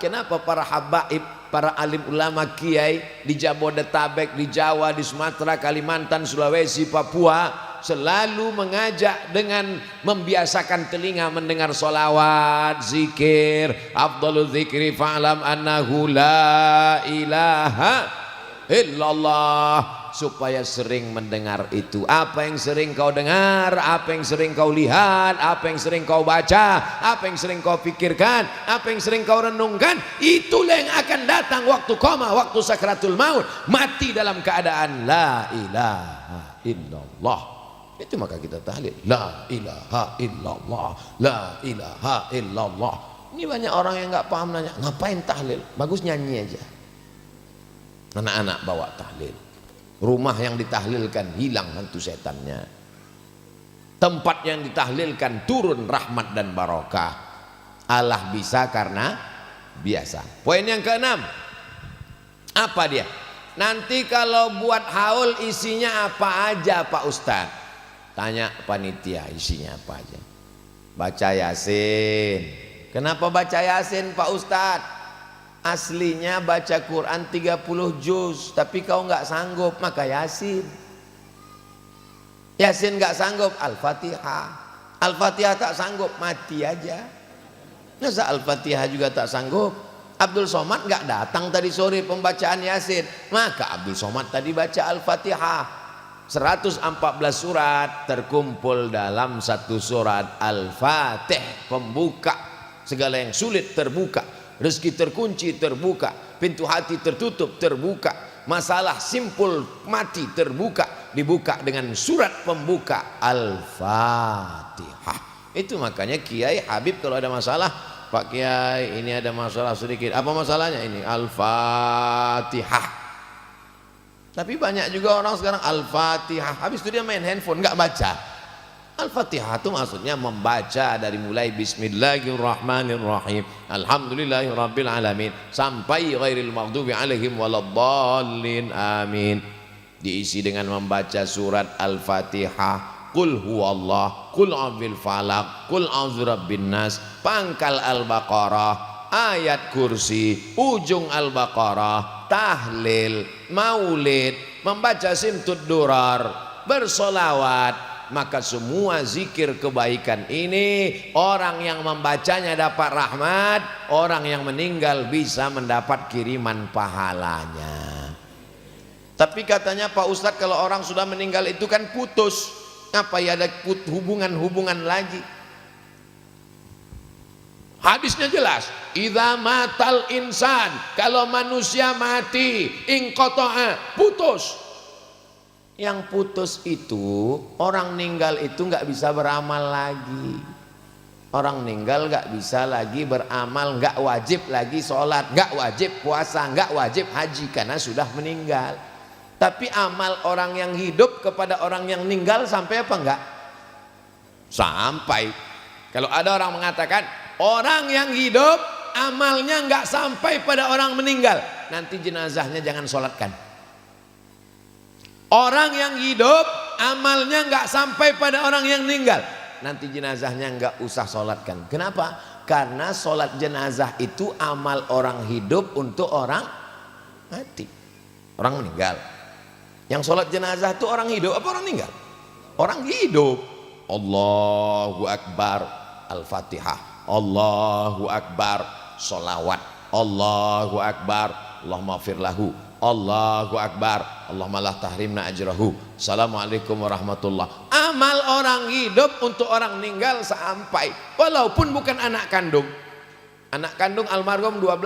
Kenapa para habaib, para alim ulama kiai di Jabodetabek, di Jawa, di Sumatera, Kalimantan, Sulawesi, Papua selalu mengajak dengan membiasakan telinga mendengar solawat, zikir, afdalul zikri fa'lam annahu la ilaha illallah, supaya sering mendengar itu. Apa yang sering kau dengar, apa yang sering kau lihat, apa yang sering kau baca, apa yang sering kau pikirkan, apa yang sering kau renungkan, itulah yang akan datang waktu koma, waktu sakratul maut, mati dalam keadaan la ilaha illallah. Itu maka kita tahlil la ilaha illallah, la ilaha illallah. Ini banyak orang yang nggak paham, nanya ngapain tahlil, bagus nyanyi aja. Anak-anak bawa tahlil, rumah yang ditahlilkan hilang hantu setannya, tempat yang ditahlilkan turun rahmat dan barokah. Allah bisa karena biasa. Poin yang keenam, apa dia? Nanti kalau buat haul isinya apa aja Pak Ustadz? Tanya panitia, isinya apa aja? Baca Yasin. Kenapa baca Yasin Pak Ustadz? Aslinya baca Quran 30 juz, tapi kau nggak sanggup, maka Yasin. Yasin nggak sanggup, Al-Fatihah. Al-Fatihah tak sanggup, mati aja. Masa Al-Fatihah juga tak sanggup? Abdul Somad nggak datang tadi sore pembacaan Yasin, maka Abdul Somad tadi baca Al-Fatihah. 114 surat terkumpul dalam satu surat Al-Fatih, pembuka. Segala yang sulit terbuka, rezeki terkunci terbuka, pintu hati tertutup terbuka, masalah simpul mati terbuka, dibuka dengan surat pembuka Al-Fatihah. Itu makanya Kiai Habib kalau ada masalah, Pak Kiai ini ada masalah sedikit, apa masalahnya ini? Al-Fatihah. Tapi banyak juga orang sekarang Al-Fatihah, habis itu dia main handphone, nggak baca. Al-Fatihah itu maksudnya membaca dari mulai Bismillahirrahmanirrahim, Alhamdulillahirabbil alamin sampai ghairil maghdubi alaihim waladdallin, amin. Diisi dengan membaca surat Al-Fatihah, Qul huwallah, Qul a'udzu falaq, Qul a'udzu birabbin nas, pangkal Al-Baqarah, ayat kursi, ujung Al-Baqarah, tahlil, maulid, membaca simtud durar, bersolawat. Maka semua zikir kebaikan ini, orang yang membacanya dapat rahmat, orang yang meninggal bisa mendapat kiriman pahalanya. Tapi katanya Pak Ustadz, kalau orang sudah meninggal itu kan putus, apa ya ada hubungan-hubungan lagi? Hadisnya jelas, idza matal insan, kalau manusia mati, inqata'a, putus. Yang putus itu, orang meninggal itu nggak bisa beramal lagi. Orang meninggal nggak bisa lagi beramal, nggak wajib lagi sholat, nggak wajib puasa, nggak wajib haji karena sudah meninggal. Tapi amal orang yang hidup kepada orang yang meninggal sampai apa enggak? Sampai. Kalau ada orang mengatakan orang yang hidup amalnya nggak sampai pada orang meninggal, nanti jenazahnya jangan sholatkan. Orang yang hidup amalnya nggak sampai pada orang yang meninggal, nanti jenazahnya nggak usah sholatkan. Kenapa? Karena sholat jenazah itu amal orang hidup untuk orang mati, orang meninggal. Yang sholat jenazah itu orang hidup apa orang meninggal? Orang hidup. Allahu Akbar, Al-Fatihah, Allahu Akbar, sholawat, Allahu Akbar, Allahumma fir lahu, Allahu Akbar, Allahumma la tahrimna ajrahu, Assalamualaikum warahmatullah. Amal orang hidup untuk orang meninggal sampai, walaupun bukan anak kandung. Anak kandung almarhum 12,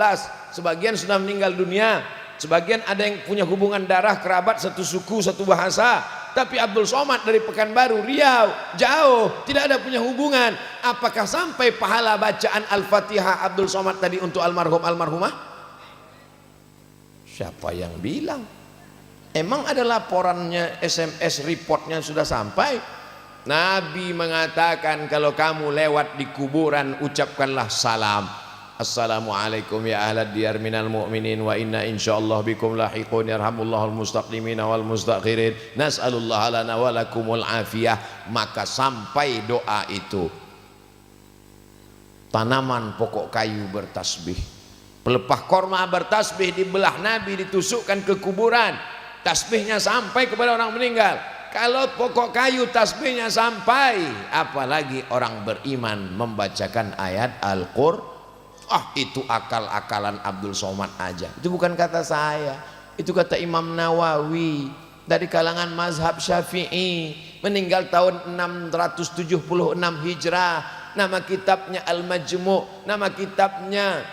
sebagian sudah meninggal dunia, sebagian ada yang punya hubungan darah kerabat satu suku satu bahasa. Tapi Abdul Somad dari Pekanbaru, Riau, jauh, tidak ada punya hubungan. Apakah sampai pahala bacaan Al-Fatihah Abdul Somad tadi untuk almarhum almarhumah? Siapa yang bilang? Emang ada laporannya, SMS reportnya sudah sampai? Nabi mengatakan kalau kamu lewat di kuburan ucapkanlah salam. Assalamualaikum ya ahlad diyar minal mu'minin wa inna insyaallah bikum lahiqun yarhamullahul mustaqdimina wal mustakhirin nas'alullah lana wa lakumul afiyah. Maka sampai doa itu, tanaman pokok kayu bertasbih, pelepah korma bertasbih, dibelah Nabi ditusukkan ke kuburan, tasbihnya sampai kepada orang meninggal. Kalau pokok kayu tasbihnya sampai, apalagi orang beriman membacakan ayat Al-Qur'an. Itu akal-akalan Abdul Somad aja. Itu bukan kata saya, itu kata Imam Nawawi dari kalangan mazhab Syafi'i, meninggal tahun 676 Hijrah. Nama kitabnya Al-Majmu', nama kitabnya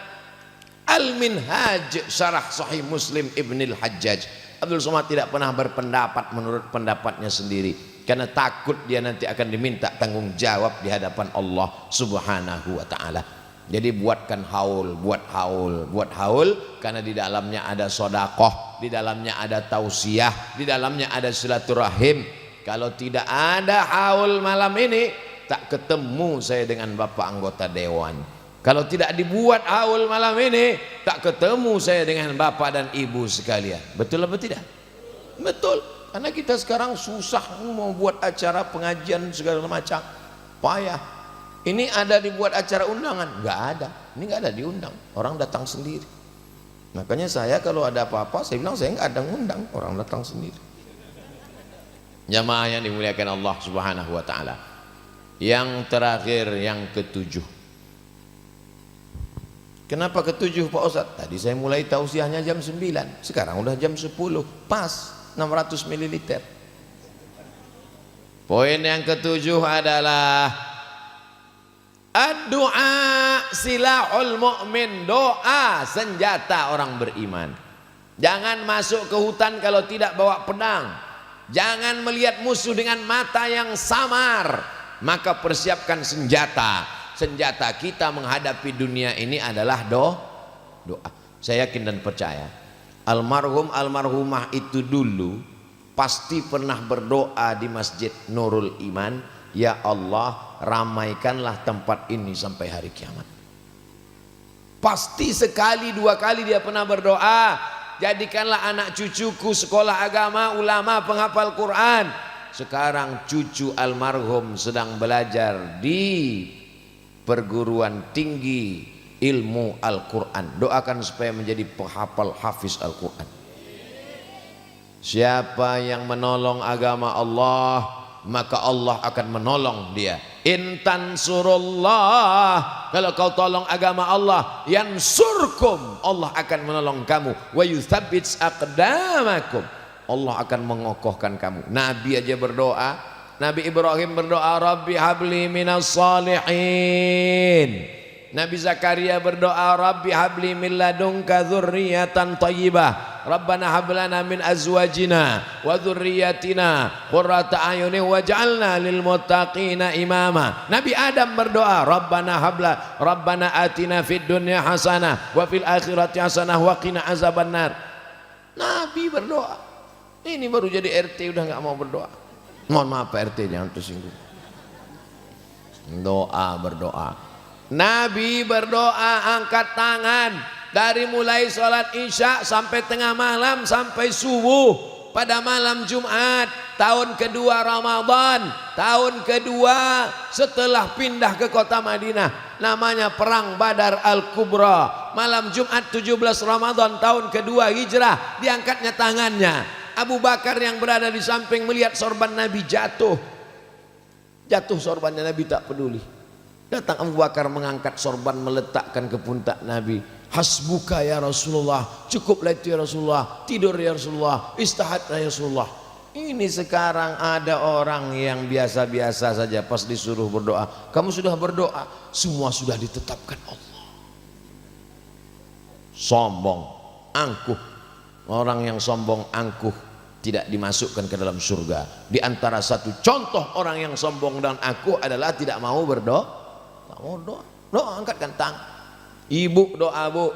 Al-Minhaj Syarah Sahih Muslim Ibnil Hajjaj. Abdul Somad tidak pernah berpendapat menurut pendapatnya sendiri, karena takut dia nanti akan diminta tanggung jawab di hadapan Allah Subhanahu wa ta'ala. Jadi buatkan haul, buat haul, karena di dalamnya ada sodakoh, di dalamnya ada tausiah, di dalamnya ada silaturahim. Kalau tidak ada haul malam ini, tak ketemu saya dengan Bapak anggota Dewan. Kalau tidak dibuat haul malam ini, tak ketemu saya dengan Bapak dan Ibu sekalian. Betul apa tidak? Betul. Karena kita sekarang susah mau buat acara pengajian segala macam, payah. Ini ada dibuat acara undangan? Nggak ada. Ini nggak ada diundang. Orang datang sendiri. Makanya saya kalau ada apa-apa saya bilang saya nggak ada ngundang, orang datang sendiri. Jamaah yang dimuliakan Allah Subhanahu wa taala. Yang terakhir, yang ketujuh. Kenapa ketujuh Pak Ustadz? Tadi saya mulai tausiahnya jam 9, sekarang udah jam 10, pas 600 ml. Poin yang ketujuh adalah ad-du'a silahul mu'min, doa senjata orang beriman. Jangan masuk ke hutan kalau tidak bawa pedang. Jangan melihat musuh dengan mata yang samar. Maka persiapkan senjata. Senjata kita menghadapi dunia ini adalah doa. Saya yakin dan percaya almarhum almarhumah itu dulu pasti pernah berdoa di Masjid Nurul Iman, ya Allah ramaikanlah tempat ini sampai hari kiamat. Pasti sekali dua kali dia pernah berdoa, jadikanlah anak cucuku sekolah agama, ulama, penghafal Quran. Sekarang cucu almarhum sedang belajar di perguruan tinggi ilmu Al-Quran. Doakan supaya menjadi penghafal hafiz Al-Quran. Siapa yang menolong agama Allah, maka Allah akan menolong dia. Intan surullah, kalau kau tolong agama Allah, yansurkum, Allah akan menolong kamu. Wa yuthabbits aqdamakum, Allah akan mengokohkan kamu. Nabi aja berdoa, Nabi Ibrahim berdoa, Rabbi habli minas salihin. Nabi Zakaria berdoa, Rabbi habli min ladunka dzurriyyatan thayyibah. Rabbana hab lana min azwajina wa dzurriyyatina qurrata a'yunin waj'alna lil muttaqina imama. Nabi Adam berdoa, Rabbana atina fid dunya hasanah wa fil akhirati hasanah wa qina azabannar. Nabi berdoa. Ini baru jadi RT udah nggak mau berdoa. Mohon maaf Pak RT, jangan tersinggung. Berdoa. Nabi berdoa angkat tangan dari mulai sholat isya sampai tengah malam sampai subuh pada malam Jumat tahun kedua Ramadan, tahun kedua setelah pindah ke kota Madinah, namanya perang Badar Al-Kubra. Malam Jumat 17 Ramadan tahun kedua hijrah, diangkatnya tangannya. Abu Bakar yang berada di samping melihat sorban Nabi jatuh sorbannya, Nabi tak peduli. Datang Abu Bakar mengangkat sorban, meletakkan ke pundak Nabi. Hasbuka ya Rasulullah, cukuplah itu ya Rasulullah, tidur ya Rasulullah, istirahatlah ya Rasulullah. Ini sekarang ada orang yang biasa-biasa saja, pas disuruh berdoa, kamu sudah berdoa, semua sudah ditetapkan Allah. Sombong, angkuh. Orang yang sombong, angkuh tidak dimasukkan ke dalam surga. Di antara satu contoh orang yang sombong dan angkuh adalah tidak mau berdoa. Tak mau doa. Doa, angkatkan tangan. Ibu doa, Bu.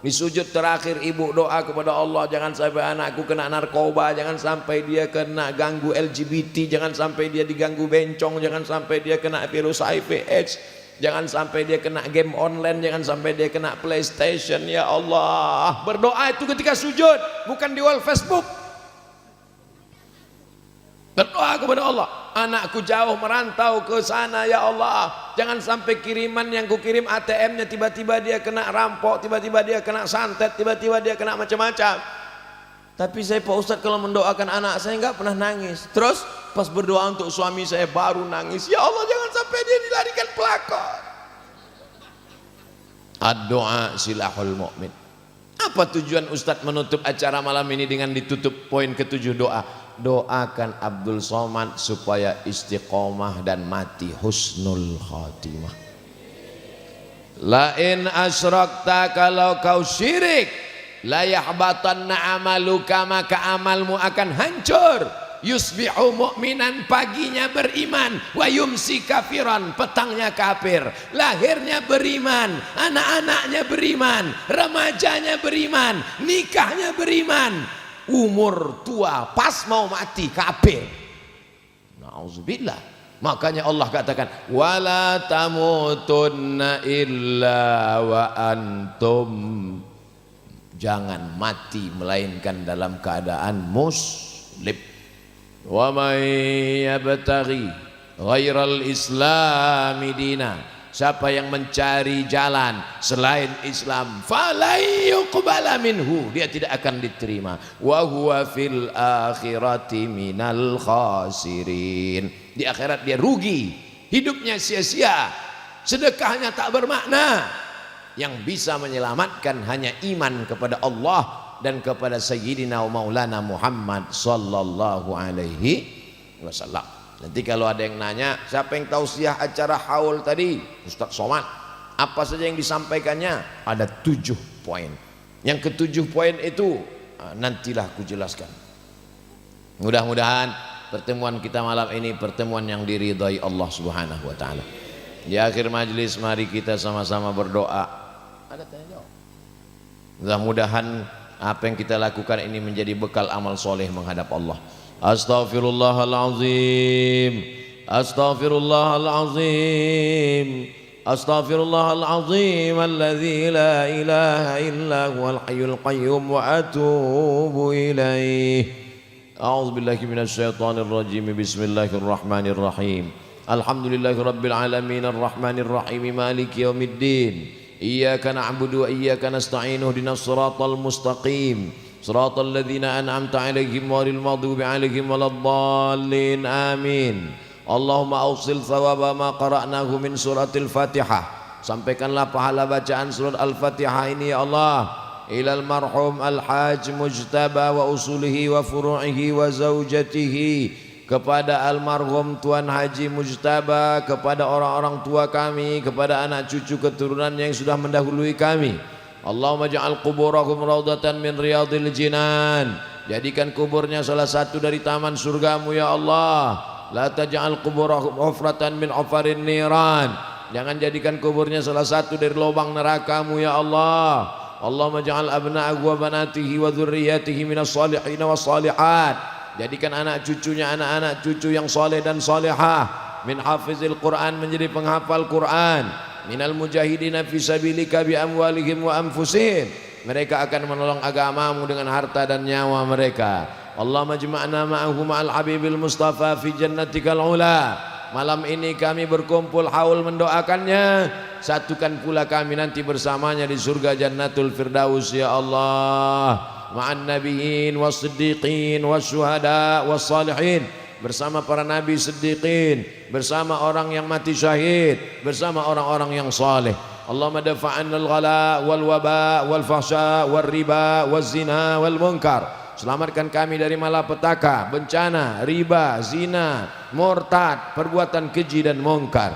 Di sujud terakhir ibu doa kepada Allah, jangan sampai anakku kena narkoba, jangan sampai dia kena ganggu LGBT, jangan sampai dia diganggu bencong, jangan sampai dia kena virus HIV AIDS, jangan sampai dia kena game online, jangan sampai dia kena PlayStation. Ya Allah, berdoa itu ketika sujud, bukan di wall Facebook. Berdoa kepada Allah, anakku jauh merantau ke sana ya Allah, jangan sampai kiriman yang kukirim ATM-nya tiba-tiba dia kena rampok, tiba-tiba dia kena santet, tiba-tiba dia kena macam-macam. Tapi saya Pak Ustadz kalau mendoakan anak saya nggak pernah nangis. Terus pas berdoa untuk suami saya baru nangis. Ya Allah, jangan sampai dia dilarikan pelakor. Ad-doa silahul mu'min. Apa tujuan Ustadz menutup acara malam ini dengan ditutup poin ketujuh doa? Doakan Abdul Somad supaya istiqomah dan mati husnul khatimah. Lain asyrakta, kalau kau syirik, la yahbatanna amaluka, maka amalmu akan hancur. Yusbihu mu'minan, paginya beriman, wa yumsi kafiran, petangnya kafir. Lahirnya beriman, anak-anaknya beriman, remajanya beriman, nikahnya beriman, umur tua pas mau mati kafir. Nauzubillah. Makanya Allah katakan, wala tamutunna illa wa antum, jangan mati melainkan dalam keadaan muslim. Wa may yabtaghi ghairal islami dina, siapa yang mencari jalan selain Islam, fala yuqbala minhu, dia tidak akan diterima, wa huwa fil akhirati minal khasirin, di akhirat dia rugi, hidupnya sia-sia, sedekahnya tak bermakna. Yang bisa menyelamatkan hanya iman kepada Allah dan kepada Sayyidina wa Maulana Muhammad sallallahu alaihi wasallam. Nanti kalau ada yang nanya, siapa yang tausiah acara haul tadi? Ustaz Somad. Apa saja yang disampaikannya? Ada 7 poin. Yang ke-7 poin itu nantilah aku jelaskan. Mudah-mudahan pertemuan kita malam ini pertemuan yang diridhai Allah Subhanahu wa taala. Di akhir majlis mari kita sama-sama berdoa. Ada tanya jawab. Mudah-mudahan apa yang kita lakukan ini menjadi bekal amal soleh menghadap Allah. Astaghfirullahalazim, astaghfirullahalazim, astaghfirullahalazim alladzi la ilaha illa huwal hayyul qayyum wa atubu ilaih. A'udzu billahi minasyaitonir rajim. Bismillahirrahmanirrahim. Alhamdulillahi rabbil alamin arrahmanir rahim maliki yaumiddin. Iyyaka na'budu wa iyyaka nasta'in ihdinas siratal mustaqim. صراط الذين أنعمت عليهم غير المغضوب عليهم ولا الضالين آمين. اللهم أوصل ثواب ما قرأناه من سورة الفاتحة. Sampaikanlah pahala bacaan surat Al-Fatihah ini ya Allah ilal marhum al-haj mujtaba wa usulihi wa furu'ihi wa zaujatihi, kepada almarhum Tuan Haji Mujtaba, kepada orang-orang tua kami, kepada anak cucu keturunannya yang sudah mendahului kami. Allahumma ja'al quburahum raudatan min riyadil jinan, jadikan kuburnya salah satu dari taman surgamu ya Allah. La taj'al quburahum hufratan min ufarin niran, jangan jadikan kuburnya salah satu dari lubang nerakamu ya Allah. Allahumma ja'al abna'ahu wa banatihi wa dzurriyyatihi minas salihin was salihat, jadikan anak cucunya anak-anak cucu yang saleh dan salihah. Min hafizil Quran, menjadi penghafal Quran. Minal mujahidina fi sabilika bi amwalihim wa anfusihim, mereka akan menolong agamamu dengan harta dan nyawa mereka. Allahumma jama'na ma'ahu ma'al habibil mustafa fi jannatikal ula. Malam ini kami berkumpul haul mendoakannya, satukan pula kami nanti bersamanya di surga Jannatul Firdaus ya Allah. Ma'an nabiyyin was siddiqin was syuhada was salihin, bersama para nabi siddiqin, bersama orang yang mati syahid, bersama orang-orang yang saleh. Allahumma dafa'anna al-ghala wal waba wal fahsya wal riba wal zina wal munkar. Selamatkan kami dari malapetaka, bencana, riba, zina, murtad, perbuatan keji dan munkar.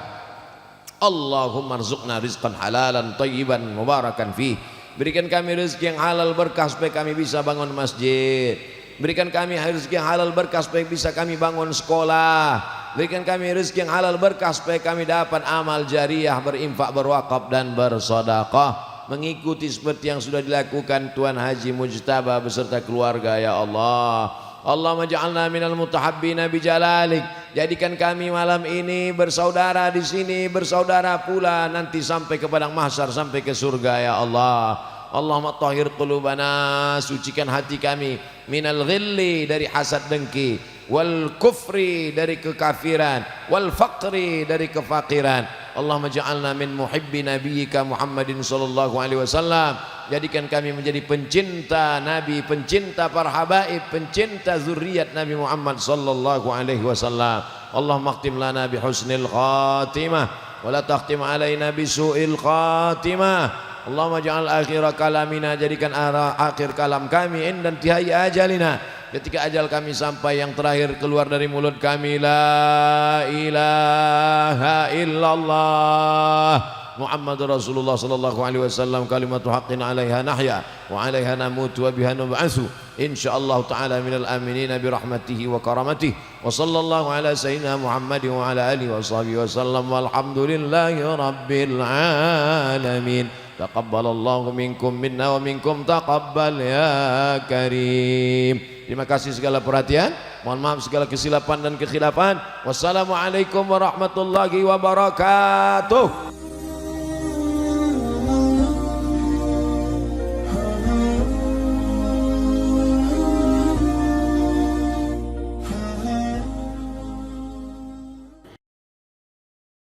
Allahumma rzuqna rizqan halalan thayyiban mubarakan fih. Berikan kami rezeki yang halal berkah supaya kami bisa bangun masjid. Berikan kami rezeki yang halal berkah supaya bisa kami bangun sekolah. Berikan kami rezeki yang halal berkah supaya kami dapat amal jariah, berinfak, berwakaf dan bersedekah, mengikuti seperti yang sudah dilakukan Tuan Haji Mujtaba beserta keluarga ya Allah. Allahumma ja'alna minal mutahabbina bijalalik, jadikan kami malam ini bersaudara di sini, bersaudara pula nanti sampai ke padang mahsyar, sampai ke surga ya Allah. Allahumma tahhir qulubana, sucikan hati kami, minal ghilli, dari hasad dengki, wal kufri, dari kekafiran, wal faqri, dari kefakiran. Allahumma ja'alna min muhibbi nabiyyika Muhammadin sallallahu alaihi wasallam, jadikan kami menjadi pencinta Nabi, pencinta para habaib, pencinta zuriat Nabi Muhammad sallallahu alaihi wasallam. Allahumma khtim lana bi husnil khatimah wa la takhtim alaina bi su'il khatimah. Allahumma ja'al akhir kalamina, jadikan akhir kalam kami inda intihai ajalina, ketika ajal kami sampai yang terakhir keluar dari mulut kami la ilaha illallah Muhammadur Rasulullah sallallahu alaihi wasallam, kalimatu haqqin 'alaiha nahya wa 'alaiha namutu wa biha nub'atsu insyaallah ta'ala minal aminin bi rahmatihi wa karamatihi. Wa sallallahu ala sayyidina Muhammadin wa ala alihi wa sahbihi wasallam, walhamdulillahi rabbil alamin. Taqabbalallahu minkum minna wa minkum taqabbal ya karim. Terima kasih segala perhatian, mohon maaf segala kesilapan dan kekhilafan. Wassalamualaikum warahmatullahi wabarakatuh.